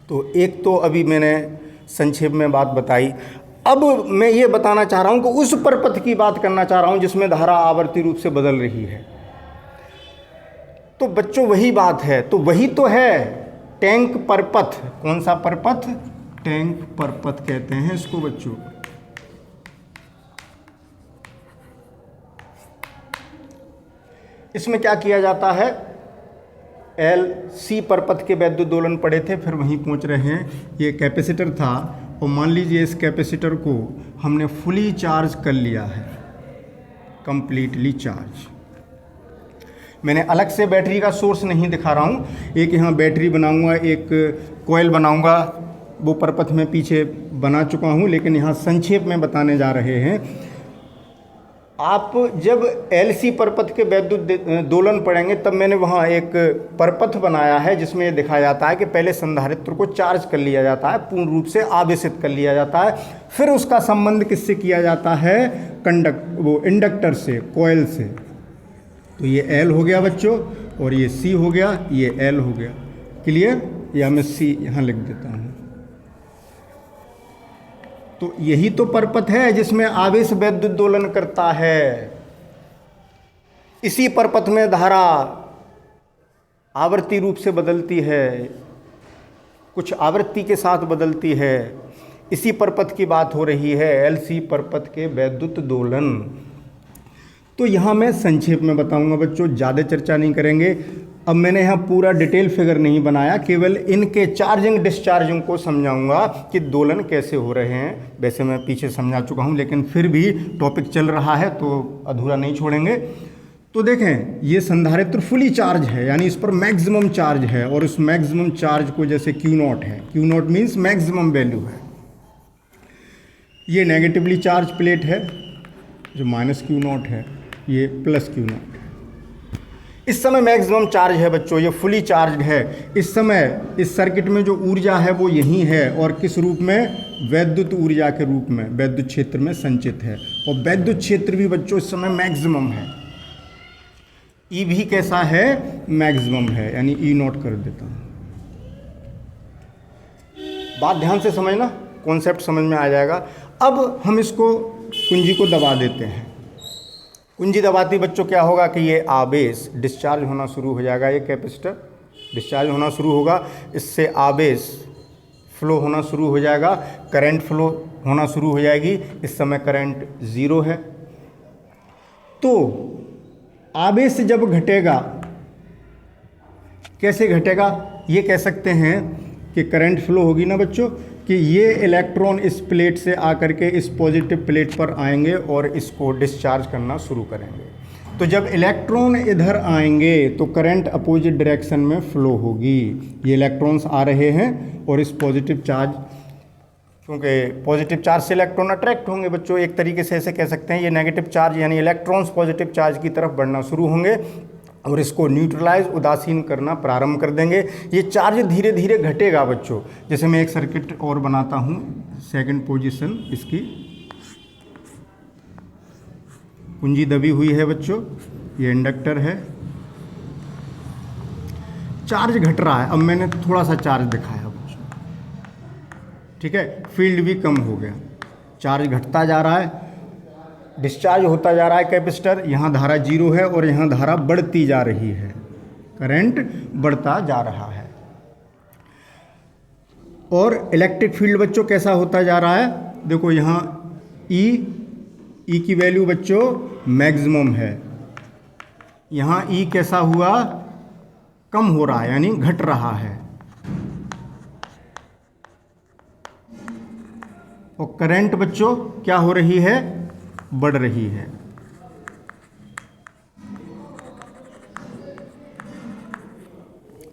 तो एक तो अभी मैंने संक्षेप में बात बताई। अब मैं ये बताना चाह रहा हूँ कि उस परपथ की बात करना चाह रहा हूँ जिसमें धारा आवर्ती रूप से बदल रही है। तो बच्चों वही बात है, तो वही तो है टैंक परपथ। कौन सा परपथ? टैंक परपथ कहते हैं इसको बच्चों। इसमें क्या किया जाता है, एल-सी परपथ के वैद्युत दोलन पड़े थे, फिर वहीं पहुंच रहे हैं। ये कैपेसिटर था और मान लीजिए इस कैपेसिटर को हमने फुली चार्ज कर लिया है, कंप्लीटली चार्ज। मैंने अलग से बैटरी का सोर्स नहीं दिखा रहा हूँ, एक यहाँ बैटरी बनाऊँगा, एक कॉइल बनाऊँगा, वो परपथ में पीछे बना चुका हूँ, लेकिन यहाँ संक्षेप में बताने जा रहे हैं। आप जब एलसी परपथ के वैद्युत दोलन पढ़ेंगे तब मैंने वहाँ एक परपथ बनाया है जिसमें ये दिखाया जाता है कि पहले संधारित्र को चार्ज कर लिया जाता है, पूर्ण रूप से आवेशित कर लिया जाता है, फिर उसका संबंध किससे किया जाता है, इंडक्टर से, कॉइल से। तो ये एल हो गया बच्चों और ये सी हो गया, ये एल हो गया। क्लियर? या मैं सी यहाँ लिख देता हूँ। तो यही तो परपथ है जिसमें आवेश वैद्युत दोलन करता है। इसी परपथ में धारा आवर्ती रूप से बदलती है, कुछ आवृत्ति के साथ बदलती है। इसी परपथ की बात हो रही है, एलसी परपथ के वैद्युत दोलन। तो यहाँ मैं संक्षेप में बताऊंगा बच्चों, ज़्यादा चर्चा नहीं करेंगे। अब मैंने यहाँ पूरा डिटेल फिगर नहीं बनाया, केवल इनके चार्जिंग डिस्चार्जिंग को समझाऊंगा कि दोलन कैसे हो रहे हैं। वैसे मैं पीछे समझा चुका हूँ, लेकिन फिर भी टॉपिक चल रहा है तो अधूरा नहीं छोड़ेंगे। तो देखें, ये संधारित्र फुली चार्ज है, यानी इस पर मैक्सिमम चार्ज है, और उस मैक्सिमम चार्ज को जैसे Q0 है, Q0 मीन्स मैक्सिमम वैल्यू है। ये नेगेटिवली चार्ज प्लेट है जो -Q0 है, ये +Q0 है। इस समय मैक्सिमम चार्ज है बच्चों, ये फुली चार्ज है। इस समय इस सर्किट में जो ऊर्जा है वो यही है, और किस रूप में, वैद्युत ऊर्जा के रूप में वैद्युत क्षेत्र में संचित है। और वैद्युत क्षेत्र भी बच्चों इस समय मैक्सिमम है। ई भी कैसा है, मैक्सिमम है, यानी ई नोट कर देता हूँ। बात ध्यान से समझना, कॉन्सेप्ट समझ में आ जाएगा। अब हम इसको कुंजी को दबा देते हैं। कुंजी दबाती बच्चों क्या होगा कि ये आवेश डिस्चार्ज होना शुरू हो जाएगा, ये कैपेसिटर डिस्चार्ज होना शुरू होगा, इससे आवेश फ्लो होना शुरू हो जाएगा, करंट फ्लो होना शुरू हो जाएगी। इस समय करंट 0 है। तो आवेश जब घटेगा, कैसे घटेगा, ये कह सकते हैं कि करंट फ्लो होगी ना बच्चों, कि ये इलेक्ट्रॉन इस प्लेट से आकर के इस पॉजिटिव प्लेट पर आएंगे और इसको डिस्चार्ज करना शुरू करेंगे। तो जब इलेक्ट्रॉन इधर आएंगे तो करंट अपोजिट डायरेक्शन में फ्लो होगी। ये इलेक्ट्रॉन्स आ रहे हैं और इस पॉजिटिव चार्ज, क्योंकि पॉजिटिव चार्ज से इलेक्ट्रॉन अट्रैक्ट होंगे बच्चों, एक तरीके से ऐसे कह सकते हैं, ये नेगेटिव चार्ज यानी इलेक्ट्रॉन्स पॉजिटिव चार्ज की तरफ बढ़ना शुरू होंगे और इसको न्यूट्रलाइज, उदासीन करना प्रारंभ कर देंगे। ये चार्ज धीरे धीरे घटेगा बच्चों। जैसे मैं एक सर्किट और बनाता हूँ, सेकंड पोजीशन इसकी, कुंजी दबी हुई है बच्चों, ये इंडक्टर है, चार्ज घट रहा है। अब मैंने थोड़ा सा चार्ज दिखाया बच्चों, ठीक है, फील्ड भी कम हो गया, चार्ज घटता जा रहा है, डिस्चार्ज होता जा रहा है कैपेसिटर। यहाँ धारा 0 है और यहाँ धारा बढ़ती जा रही है, करंट बढ़ता जा रहा है। और इलेक्ट्रिक फील्ड बच्चों कैसा होता जा रहा है, देखो यहाँ ई की वैल्यू बच्चों मैक्सिमम है, यहाँ ई कैसा हुआ, कम हो रहा है यानी घट रहा है। और करंट बच्चों क्या हो रही है, बढ़ रही है।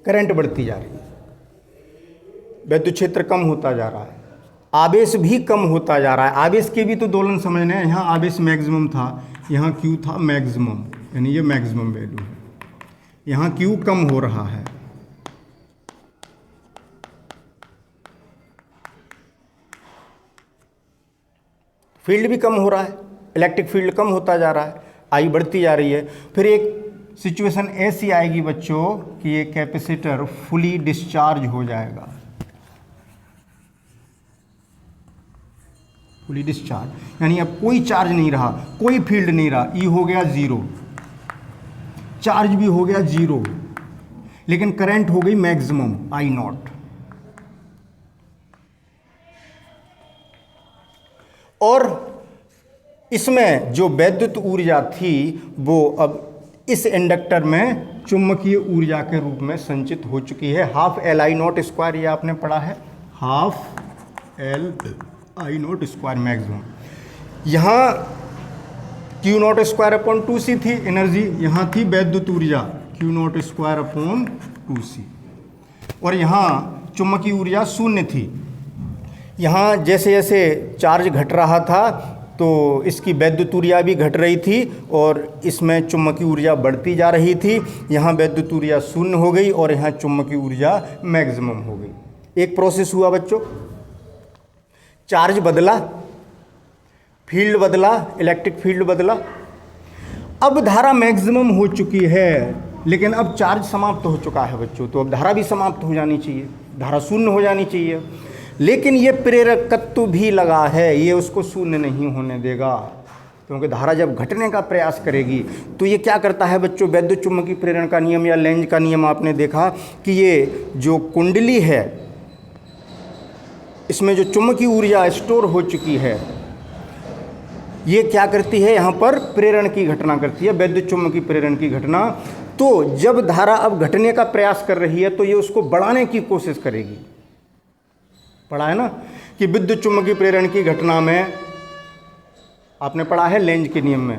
करंट बढ़ती जा रही है, विद्युत क्षेत्र कम होता जा रहा है, आवेश भी कम होता जा रहा है। आवेश के भी तो दोलन समझने हैं। यहाँ आवेश मैक्सिमम था, यहाँ क्यू था मैक्सिमम, यानी ये मैक्सिमम वैल्यू है, यहाँ क्यू कम हो रहा है। फील्ड भी कम हो रहा है, इलेक्ट्रिक फील्ड कम होता जा रहा है, आई बढ़ती जा रही है। फिर एक सिचुएशन ऐसी आएगी बच्चों कि ये कैपेसिटर फुली डिस्चार्ज हो जाएगा, फुली डिस्चार्ज यानी अब कोई चार्ज नहीं रहा, कोई फील्ड नहीं रहा, ई हो गया 0, चार्ज भी हो गया 0, लेकिन करंट हो गई मैक्सिमम आई नॉट। और इसमें जो वैद्युत ऊर्जा थी वो अब इस इंडक्टर में चुंबकीय ऊर्जा के रूप में संचित हो चुकी है। Half L I naught square, ये आपने पढ़ा है, half L I naught square maximum. यहाँ Q naught square upon 2c थी एनर्जी, यहाँ थी वैद्युत ऊर्जा Q naught square upon 2c, और यहाँ चुंबकीय ऊर्जा 0 थी। यहाँ जैसे जैसे चार्ज घट रहा था तो इसकी वैद्युत ऊर्जा भी घट रही थी और इसमें चुंबकीय ऊर्जा बढ़ती जा रही थी। यहाँ वैद्युत ऊर्जा 0 हो गई और यहाँ चुंबकीय ऊर्जा मैक्सिमम हो गई। एक प्रोसेस हुआ बच्चों, चार्ज बदला, फील्ड बदला, इलेक्ट्रिक फील्ड बदला। अब धारा मैक्सिमम हो चुकी है, लेकिन अब चार्ज समाप्त हो चुका है बच्चों, तो अब धारा भी समाप्त हो जानी चाहिए, धारा 0 हो जानी चाहिए। लेकिन ये प्रेरकत्व भी लगा है, ये उसको 0 नहीं होने देगा, क्योंकि धारा जब घटने का प्रयास करेगी तो ये क्या करता है बच्चों, वैद्युत चुम्बकीय प्रेरण का नियम या लेंज का नियम आपने देखा कि ये जो कुंडली है इसमें जो चुम्बकीय ऊर्जा स्टोर हो चुकी है ये क्या करती है, यहाँ पर प्रेरण की घटना करती है, वैद्युत चुम्बकीय प्रेरण की घटना। तो जब धारा अब घटने का प्रयास कर रही है तो ये उसको बढ़ाने की कोशिश करेगी। पढ़ा है ना कि विद्युत चुम्बकीय प्रेरण की घटना में, आपने पढ़ा है लेंज के नियम में,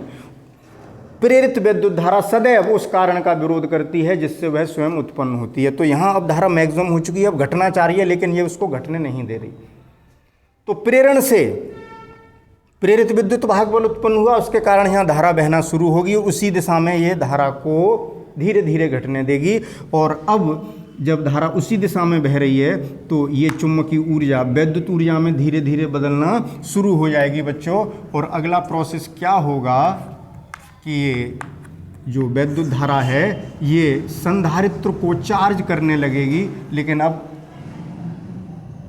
प्रेरित विद्युत धारा सदैव उस कारण का विरोध करती है जिससे वह स्वयं उत्पन्न होती है। तो यहाँ अब धारा मैक्सिमम हो चुकी है, अब घटना चाह रही है लेकिन ये उसको घटने नहीं दे रही। तो प्रेरण से प्रेरित विद्युत वाहक बल उत्पन्न हुआ, उसके कारण यहाँ धारा बहना शुरू होगी, उसी दिशा में ये धारा को धीरे धीरे घटने देगी। और अब जब धारा उसी दिशा में बह रही है तो ये चुम्बकीय ऊर्जा वैद्युत ऊर्जा में धीरे धीरे बदलना शुरू हो जाएगी बच्चों। और अगला प्रोसेस क्या होगा कि ये जो वैद्युत धारा है ये संधारित्र को चार्ज करने लगेगी, लेकिन अब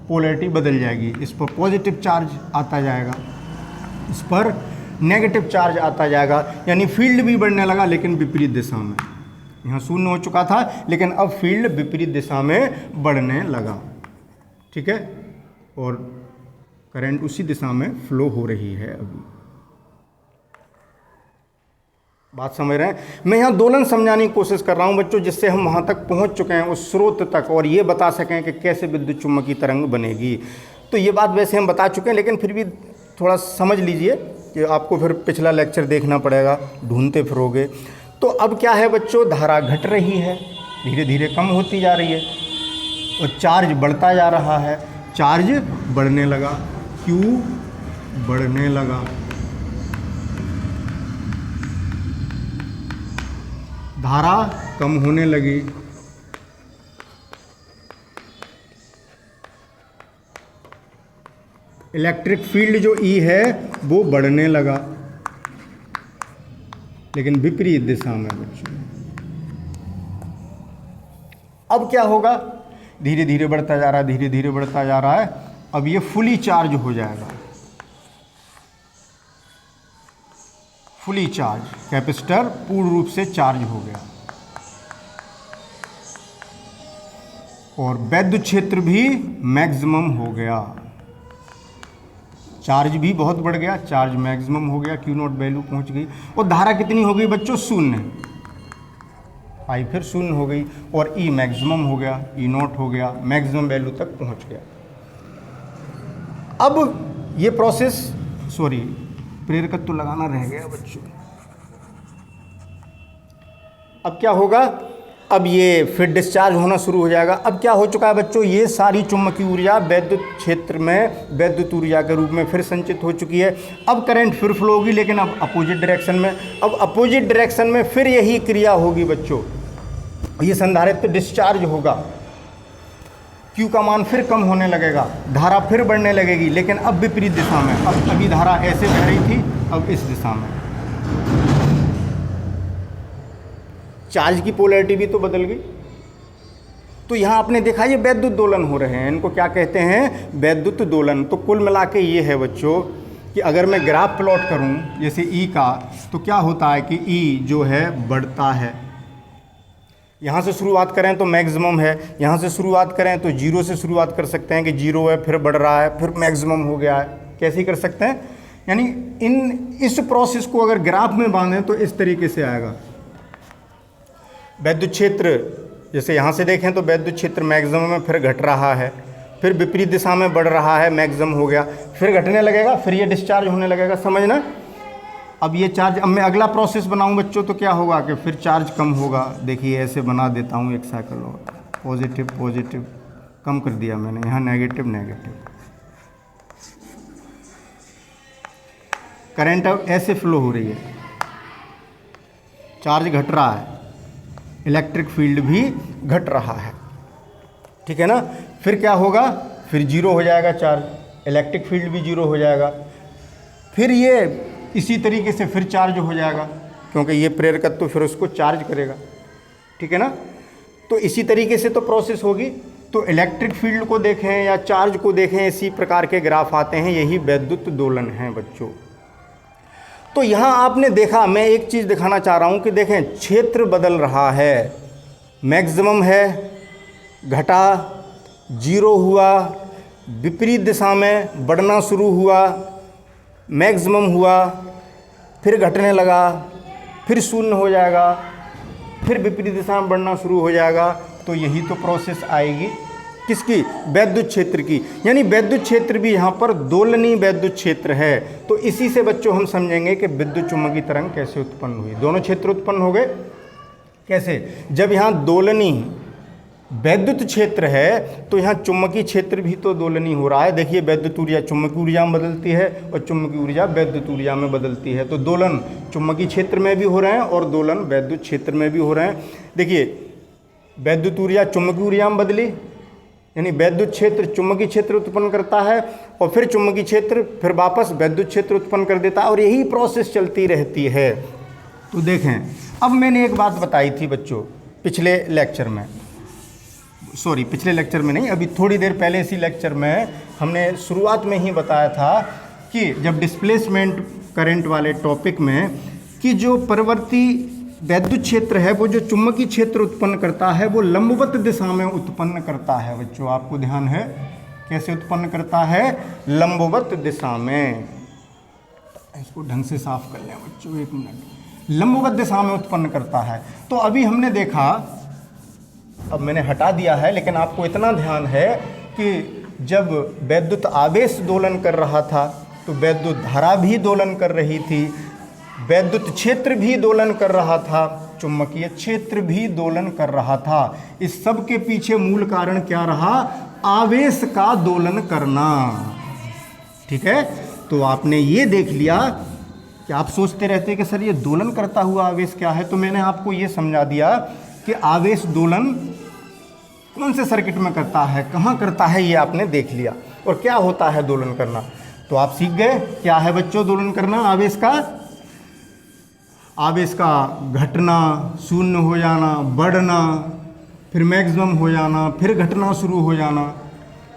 पोलैरिटी बदल जाएगी। इस पर पॉजिटिव चार्ज आता जाएगा, इस पर नेगेटिव चार्ज आता जाएगा, यानी फील्ड भी बढ़ने लगा लेकिन विपरीत दिशा में। यहाँ शून्य हो चुका था लेकिन अब फील्ड विपरीत दिशा में बढ़ने लगा, ठीक है, और करंट उसी दिशा में फ्लो हो रही है। अभी बात समझ रहे हैं? मैं यहाँ दोलन समझाने की कोशिश कर रहा हूँ बच्चों, जिससे हम वहाँ तक पहुँच चुके हैं उस स्रोत तक, और ये बता सकें कि कैसे विद्युत चुम्बकीय तरंग बनेगी। तो ये बात वैसे हम बता चुके हैं, लेकिन फिर भी थोड़ा समझ लीजिए कि आपको फिर पिछला लेक्चर देखना पड़ेगा, ढूंढते फिरोगे। तो अब क्या है बच्चों, धारा घट रही है, धीरे धीरे कम होती जा रही है और चार्ज बढ़ता जा रहा है। चार्ज बढ़ने लगा, Q बढ़ने लगा, धारा कम होने लगी, इलेक्ट्रिक फील्ड जो E है वो बढ़ने लगा, लेकिन विपरीत दिशा में बच्चों। अब क्या होगा, धीरे धीरे बढ़ता जा रहा है, धीरे धीरे बढ़ता जा रहा है। अब ये फुली चार्ज हो जाएगा, फुली चार्ज, कैपेसिटर पूर्ण रूप से चार्ज हो गया और वैद्युत क्षेत्र भी मैक्सिमम हो गया, चार्ज भी बहुत बढ़ गया, चार्ज मैक्सिमम हो गया, Q नॉट वैल्यू पहुंच गई और धारा कितनी हो गई बच्चों, शून्य। आई फिर शून्य हो गई और E मैक्सिमम हो गया, E नॉट हो गया, मैक्सिमम वैल्यू तक पहुंच गया। अब ये प्रोसेस, सॉरी प्रेरकत्व तो लगाना रह गया बच्चों। अब क्या होगा, अब ये फिर डिस्चार्ज होना शुरू हो जाएगा। अब क्या हो चुका है बच्चों, ये सारी चुंबकीय ऊर्जा वैद्युत क्षेत्र में वैद्युत ऊर्जा के रूप में फिर संचित हो चुकी है। अब करंट फिर फ्लो होगी, लेकिन अब अपोजिट डायरेक्शन में। अब अपोजिट डायरेक्शन में फिर यही क्रिया होगी बच्चों, ये संधारित्र डिस्चार्ज होगा, Q का मान फिर कम होने लगेगा, धारा फिर बढ़ने लगेगी, लेकिन अब विपरीत दिशा में। अब अभी धारा ऐसे बह रही थी, अब इस दिशा में। चार्ज की पोलैरिटी भी तो बदल गई। तो यहाँ आपने देखा ये वैद्युत दोलन हो रहे हैं, इनको क्या कहते हैं, वैद्युत दोलन। तो कुल मिला के ये है बच्चों कि अगर मैं ग्राफ प्लॉट करूँ जैसे E का, तो क्या होता है कि E जो है बढ़ता है। यहाँ से शुरुआत करें तो मैक्सिमम है, यहाँ से शुरुआत करें तो जीरो से शुरुआत कर सकते हैं कि जीरो है, फिर बढ़ रहा है, फिर मैक्सिमम हो गया है। कैसे कर सकते हैं, यानी इस प्रोसेस को अगर ग्राफ में बांधें तो इस तरीके से आएगा। वैद्युत क्षेत्र जैसे यहाँ से देखें तो वैद्युत क्षेत्र मैक्सिमम में, फिर घट रहा है, फिर विपरीत दिशा में बढ़ रहा है, मैक्सिमम हो गया, फिर घटने लगेगा, फिर ये डिस्चार्ज होने लगेगा, समझना। अब ये चार्ज, अब मैं अगला प्रोसेस बनाऊं बच्चों तो क्या होगा कि फिर चार्ज कम होगा। देखिए ऐसे बना देता हूँ एक साइकिल और, पॉजिटिव पॉजिटिव कम कर दिया मैंने, यहाँ नेगेटिव नेगेटिव। करंट अब ऐसे फ्लो हो रही है, चार्ज घट रहा है, इलेक्ट्रिक फील्ड भी घट रहा है, ठीक है ना। फिर क्या होगा, फिर जीरो हो जाएगा चार्ज, इलेक्ट्रिक फील्ड भी जीरो हो जाएगा। फिर ये इसी तरीके से फिर चार्ज हो जाएगा, क्योंकि ये प्रेरकत्व तो फिर उसको चार्ज करेगा, ठीक है ना। तो इसी तरीके से तो प्रोसेस होगी। तो इलेक्ट्रिक फील्ड को देखें या चार्ज को देखें, इसी प्रकार के ग्राफ आते हैं, यही वैद्युत दोलन हैं बच्चों। तो यहाँ आपने देखा, मैं एक चीज़ दिखाना चाह रहा हूँ कि देखें क्षेत्र बदल रहा है, मैक्सिमम है, घटा, जीरो हुआ, विपरीत दिशा में बढ़ना शुरू हुआ, मैक्सिमम हुआ, फिर घटने लगा, फिर शून्य हो जाएगा, फिर विपरीत दिशा में बढ़ना शुरू हो जाएगा। तो यही तो प्रोसेस आएगी किसकी, वैद्युत क्षेत्र की। यानी वैद्युत क्षेत्र भी यहाँ पर दोलनीय वैद्युत क्षेत्र है। तो इसी से बच्चों हम समझेंगे कि विद्युत चुम्बकीय तरंग कैसे उत्पन्न हुई। दोनों क्षेत्र उत्पन्न हो गए कैसे, जब यहाँ दोलनीय वैद्युत क्षेत्र है तो यहाँ चुम्बकीय क्षेत्र भी तो दोलनीय हो रहा है। देखिए वैद्युत ऊर्जा चुम्बकीय ऊर्जा में बदलती है और चुम्बकीय ऊर्जा वैद्युत ऊर्जा में बदलती है। तो दोलन चुम्बकीय क्षेत्र में भी हो रहे हैं और दोलन वैद्युत क्षेत्र में भी हो रहे हैं। देखिए वैद्युत ऊर्जा चुम्बकीय ऊर्जा में बदली, यानी वैद्युत क्षेत्र चुम्बकीय क्षेत्र उत्पन्न करता है और फिर चुम्बकीय क्षेत्र फिर वापस वैद्युत क्षेत्र उत्पन्न कर देता है और यही प्रोसेस चलती रहती है। तो देखें अब मैंने एक बात बताई थी बच्चों पिछले लेक्चर में, पिछले लेक्चर में नहीं, अभी थोड़ी देर पहले इसी लेक्चर में हमने शुरुआत में ही बताया था कि जब डिस्प्लेसमेंट करंट वाले टॉपिक में कि जो परिवर्ती वैद्युत क्षेत्र है वो जो चुंबकीय क्षेत्र उत्पन्न करता है वो लंबवत दिशा में उत्पन्न करता है। बच्चों आपको ध्यान है कैसे उत्पन्न करता है? लंबवत दिशा में। इसको ढंग से साफ कर लें बच्चों, एक मिनट। लंबवत दिशा में उत्पन्न करता है। तो अभी हमने देखा, अब मैंने हटा दिया है, लेकिन आपको इतना ध्यान है कि जब वैद्युत आवेश दोलन कर रहा था तो वैद्युत धारा भी दोलन कर रही थी, वैद्युत क्षेत्र भी दोलन कर रहा था, चुंबकीय क्षेत्र भी दोलन कर रहा था। इस सब के पीछे मूल कारण क्या रहा? आवेश का दोलन करना। ठीक है, तो आपने ये देख लिया कि आप सोचते रहते कि सर ये दोलन करता हुआ आवेश क्या है, तो मैंने आपको ये समझा दिया कि आवेश दोलन कौन से सर्किट में करता है, कहाँ करता है, ये आपने देख लिया। और क्या होता है दोलन करना, तो आप सीख गए क्या है बच्चों दोलन करना। आवेश का घटना, शून्य हो जाना, बढ़ना, फिर मैक्सिमम हो जाना, फिर घटना शुरू हो जाना,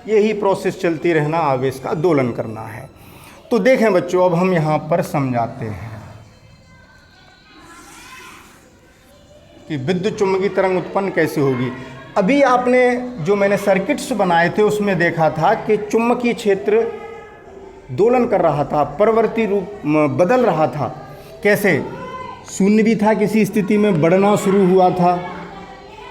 यही प्रोसेस चलती रहना आवेश का दोलन करना है। तो देखें बच्चों, अब हम यहाँ पर समझाते हैं कि विद्युत चुम्बकीय तरंग उत्पन्न कैसे होगी। अभी आपने जो मैंने सर्किट्स बनाए थे उसमें देखा था कि चुम्बकीय क्षेत्र दोलन कर रहा था, परिवर्ती रूप बदल रहा था। कैसे? शून्य भी था, किसी स्थिति में बढ़ना शुरू हुआ था,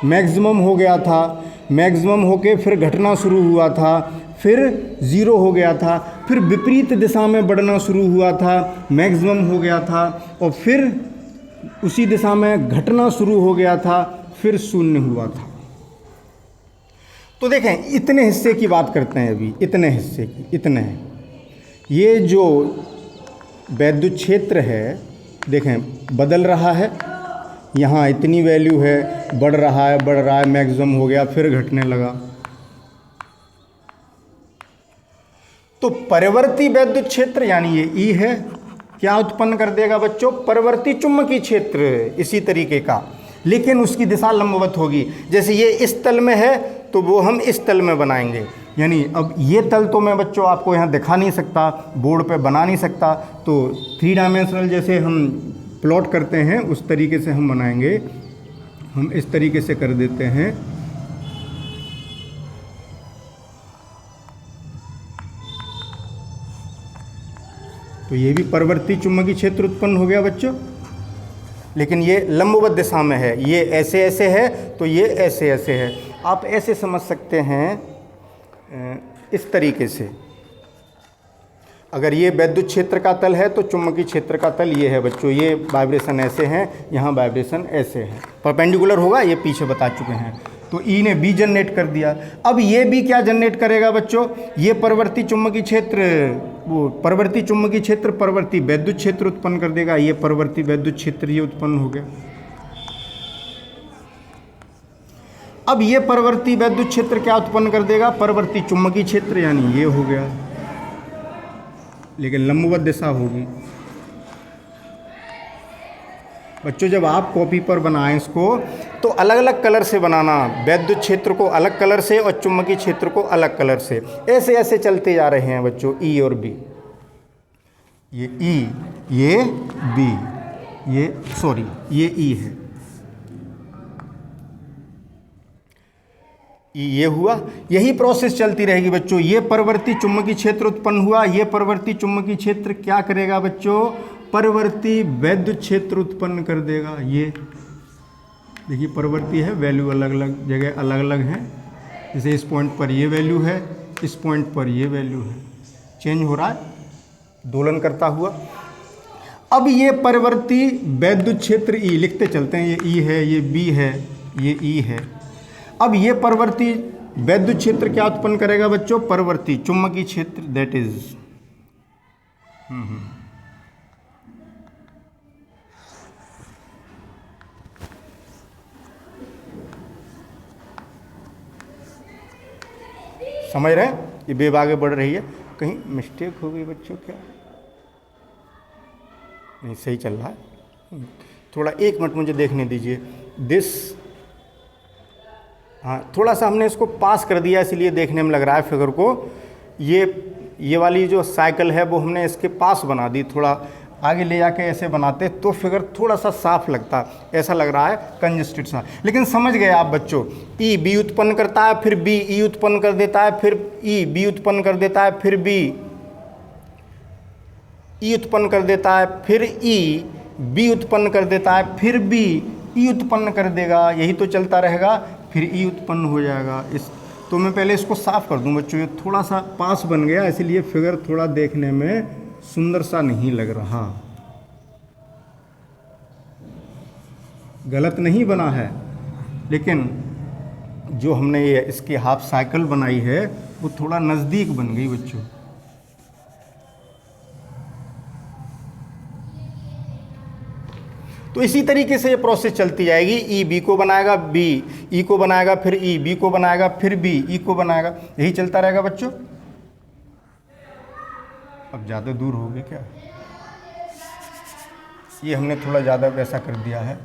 मैक्सिमम हो गया था, मैक्सिमम होके फिर घटना शुरू हुआ था, फिर ज़ीरो हो गया था, फिर विपरीत दिशा में बढ़ना शुरू हुआ था, मैक्सिमम हो गया था, और फिर उसी दिशा में घटना शुरू हो गया था, फिर शून्य हुआ था। तो देखें, इतने हिस्से की बात करते हैं अभी, इतने हिस्से की, इतने ये जो वैद्युत क्षेत्र है देखें बदल रहा है, यहाँ इतनी वैल्यू है, बढ़ रहा है, मैक्सिमम हो गया, फिर घटने लगा। तो परिवर्ती वैद्युत क्षेत्र यानी ये ई है, क्या उत्पन्न कर देगा बच्चों? परिवर्ती चुंबकीय क्षेत्र इसी तरीके का, लेकिन उसकी दिशा लंबवत होगी। जैसे ये इस तल में है तो वो हम इस तल में बनाएंगे, यानी अब ये तल तो मैं बच्चों आपको यहाँ दिखा नहीं सकता, बोर्ड पे बना नहीं सकता, तो 3 डायमेंशनल जैसे हम प्लॉट करते हैं उस तरीके से हम बनाएंगे। हम इस तरीके से कर देते हैं, तो ये भी परिवर्ती चुंबकीय क्षेत्र उत्पन्न हो गया बच्चों, लेकिन ये लंबवत दिशा में है। ये ऐसे ऐसे है तो ये ऐसे ऐसे है। आप ऐसे समझ सकते हैं इस तरीके से, अगर ये वैद्युत क्षेत्र का तल है तो चुंबकीय क्षेत्र का तल ये है बच्चों। ये वाइब्रेशन ऐसे हैं, यहाँ वाइब्रेशन ऐसे है, परपेंडिकुलर होगा, ये पीछे बता चुके हैं। तो ई ने बी जनरेट कर दिया। अब ये बी क्या जनरेट करेगा बच्चों? ये परिवर्ती चुंबकीय क्षेत्र, वो परिवर्ती चुंबकीय क्षेत्र परिवर्ती वैद्युत क्षेत्र उत्पन्न कर देगा। ये परिवर्ती वैद्युत क्षेत्र ये उत्पन्न हो गया। अब ये परिवर्ती वैद्युत क्षेत्र क्या उत्पन्न कर देगा? परिवर्ती चुंबकीय क्षेत्र, यानी ये हो गया, लेकिन लंबवत दिशा होगी। बच्चों जब आप कॉपी पर बनाएं इसको तो अलग अलग कलर से बनाना, वैद्युत क्षेत्र को अलग कलर से और चुंबकीय क्षेत्र को अलग कलर से, ऐसे ऐसे चलते जा रहे हैं बच्चों। ई और बी, ये ई, ये बी, ये सॉरी ये ई है, ये हुआ। यही प्रोसेस चलती रहेगी बच्चों। ये परिवर्ती चुंबकीय क्षेत्र उत्पन्न हुआ, ये परिवर्ती चुंबकीय क्षेत्र क्या करेगा बच्चों? परिवर्ती वैद्युत क्षेत्र उत्पन्न कर देगा। ये देखिए परिवर्ती है, वैल्यू अलग अलग जगह अलग अलग है। जैसे इस पॉइंट पर ये वैल्यू है, इस पॉइंट पर ये वैल्यू है, चेंज हो रहा है दोलन करता हुआ। अब ये परिवर्ती वैद्युत क्षेत्र ई, लिखते चलते हैं, ये ई है, ये बी है, ये ई है। अब ये परिवर्ती वैद्युत क्षेत्र क्या उत्पन्न करेगा बच्चों? परिवर्ती चुंबकीय क्षेत्र, दैट इज समझ रहे हैं? ये वेव आगे बढ़ रही है, कहीं मिस्टेक हो गई बच्चों क्या? नहीं, सही चल रहा है। थोड़ा 1 मिनट मुझे देखने दीजिए। दिस, हाँ थोड़ा सा हमने इसको पास कर दिया इसलिए देखने में लग रहा है फिगर को। ये वाली जो साइकिल है वो हमने इसके पास बना दी, थोड़ा आगे ले जाके ऐसे बनाते तो फिगर थोड़ा सा साफ लगता, ऐसा लग रहा है कंजस्टेड सा। लेकिन समझ गए आप बच्चों, ई बी उत्पन्न करता है, फिर बी ई उत्पन्न कर देता है, फिर ई बी उत्पन्न कर देता है, फिर बी ई उत्पन्न कर देता है, फिर ई बी उत्पन्न कर देता है, फिर बी ई उत्पन्न कर देगा, यही तो चलता रहेगा, फिर ई उत्पन्न हो जाएगा। इस तो मैं पहले इसको साफ कर दूं बच्चों, ये थोड़ा सा पास बन गया इसलिए फिगर थोड़ा देखने में सुंदर सा नहीं लग रहा। गलत नहीं बना है, लेकिन जो हमने ये इसकी हाफ साइकिल बनाई है वो थोड़ा नज़दीक बन गई बच्चों। तो इसी तरीके से ये प्रोसेस चलती जाएगी। ई बी को बनाएगा, बी ई को बनाएगा, फिर ई बी को बनाएगा, फिर बी ई को बनाएगा, यही चलता रहेगा बच्चों। अब ज़्यादा दूर हो गए क्या? ये हमने थोड़ा ज़्यादा वैसा कर दिया है,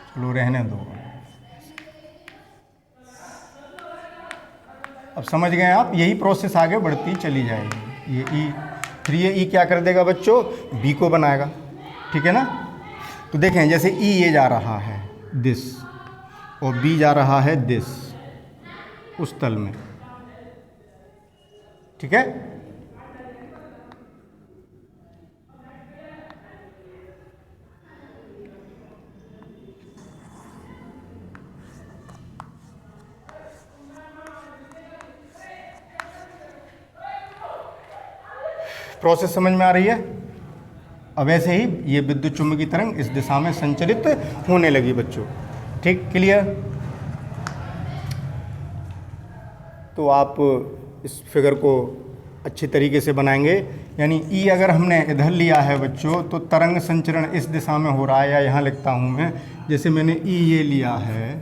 चलो रहने दो। अब समझ गए आप, यही प्रोसेस आगे बढ़ती चली जाएगी। ये ई, फिर ये ई क्या कर देगा बच्चों? बी को बनाएगा, ठीक है ना। तो देखें जैसे ई ये जा रहा है दिस और बी जा रहा है दिस, उस तल में, ठीक है। प्रोसेस समझ में आ रही है? अब ऐसे ही ये विद्युत चुम्बकीय तरंग इस दिशा में संचरित होने लगी बच्चों, ठीक, क्लियर। तो आप इस फिगर को अच्छी तरीके से बनाएंगे। यानी ई अगर हमने इधर लिया है बच्चों तो तरंग संचरण इस दिशा में हो रहा है, या यहाँ लिखता हूँ मैं, जैसे मैंने ई ये लिया है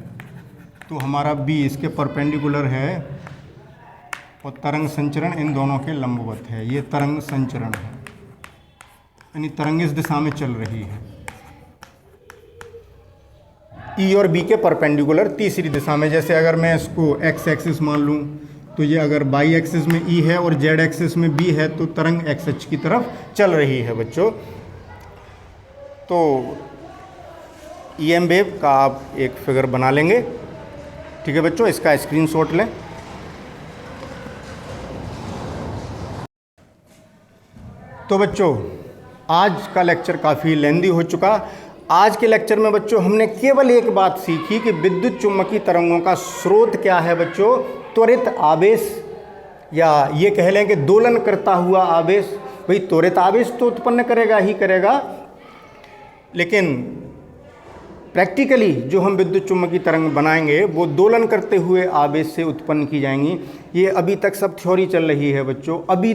तो हमारा बी इसके परपेंडिकुलर है और तरंग संचरण इन दोनों के लंबवत है। ये तरंग संचरण है, यानी तरंग इस दिशा में चल रही है, ई और बी के परपेंडिकुलर तीसरी दिशा में। जैसे अगर मैं इसको एक्स एक्सिस मान लूँ तो ये अगर वाई एक्सिस में ई है और जेड एक्सिस में बी है तो तरंग एक्स अक्ष की तरफ चल रही है बच्चों। तो ईएम वेव का आप एक फिगर बना लेंगे, ठीक है बच्चों, इसका स्क्रीनशॉट लें। तो बच्चों आज का लेक्चर काफ़ी लेंदी हो चुका। आज के लेक्चर में बच्चों हमने केवल एक बात सीखी कि विद्युत चुम्बकीय तरंगों का स्रोत क्या है बच्चों? त्वरित आवेश, या ये कह लें कि दोलन करता हुआ आवेश। भाई त्वरित आवेश तो उत्पन्न करेगा ही करेगा, लेकिन प्रैक्टिकली जो हम विद्युत चुम्बकीय तरंग बनाएंगे वो दोलन करते हुए आवेश से उत्पन्न की जाएंगी। ये अभी तक सब थ्योरी चल रही है बच्चों, अभी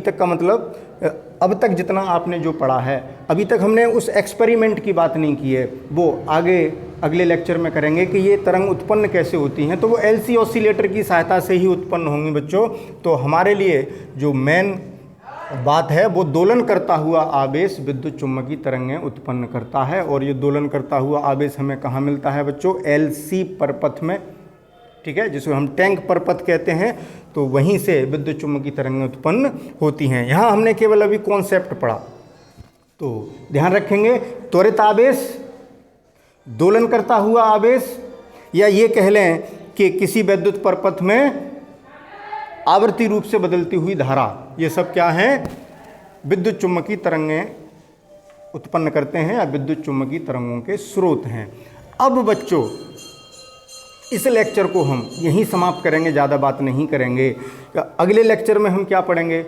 तक का मतलब अब तक जितना आपने जो पढ़ा है, अभी तक हमने उस एक्सपेरिमेंट की बात नहीं की है, वो आगे अगले लेक्चर में करेंगे कि ये तरंग उत्पन्न कैसे होती हैं। तो वो एलसी ऑसिलेटर की सहायता से ही उत्पन्न होंगी बच्चों। तो हमारे लिए जो मेन बात है वो दोलन करता हुआ आवेश विद्युत चुम्बकीय तरंगें उत्पन्न करता है, और ये दोलन करता हुआ आवेश हमें कहाँ मिलता है बच्चों? एलसी परपथ में, ठीक है, जिसको हम टैंक परपथ कहते हैं। तो वहीं से विद्युत चुम्बकीय तरंगें उत्पन्न होती हैं। यहाँ हमने केवल अभी कॉन्सेप्ट पढ़ा, तो ध्यान रखेंगे त्वरित आवेश, दोलन करता हुआ आवेश, या ये कह लें कि किसी विद्युत परपथ में आवर्ती रूप से बदलती हुई धारा, ये सब क्या है? विद्युत चुम्बकीय तरंगें उत्पन्न करते हैं या विद्युत चुम्बकीय तरंगों के स्रोत हैं। अब बच्चों इस लेक्चर को हम यहीं समाप्त करेंगे, ज़्यादा बात नहीं करेंगे। अगले लेक्चर में हम क्या पढ़ेंगे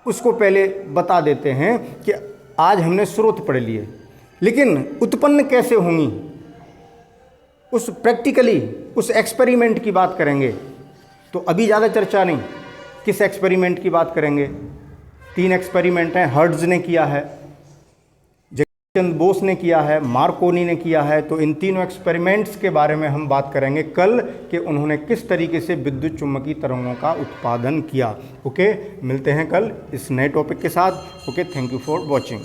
उसको पहले बता देते हैं कि आज हमने स्रोत पढ़ लिए, लेकिन उत्पन्न कैसे होंगी उस प्रैक्टिकली उस एक्सपेरिमेंट की बात करेंगे। तो अभी ज़्यादा चर्चा नहीं, किस एक्सपेरिमेंट की बात करेंगे? 3 एक्सपेरिमेंट हैं, हर्ट्ज ने किया है, जगदीश बोस ने किया है, मार्कोनी ने किया है। तो इन तीनों एक्सपेरिमेंट्स के बारे में हम बात करेंगे कल कि उन्होंने किस तरीके से विद्युत चुम्बकीय तरंगों का उत्पादन किया। ओके, मिलते हैं कल इस नए टॉपिक के साथ। Okay, thank you for watching.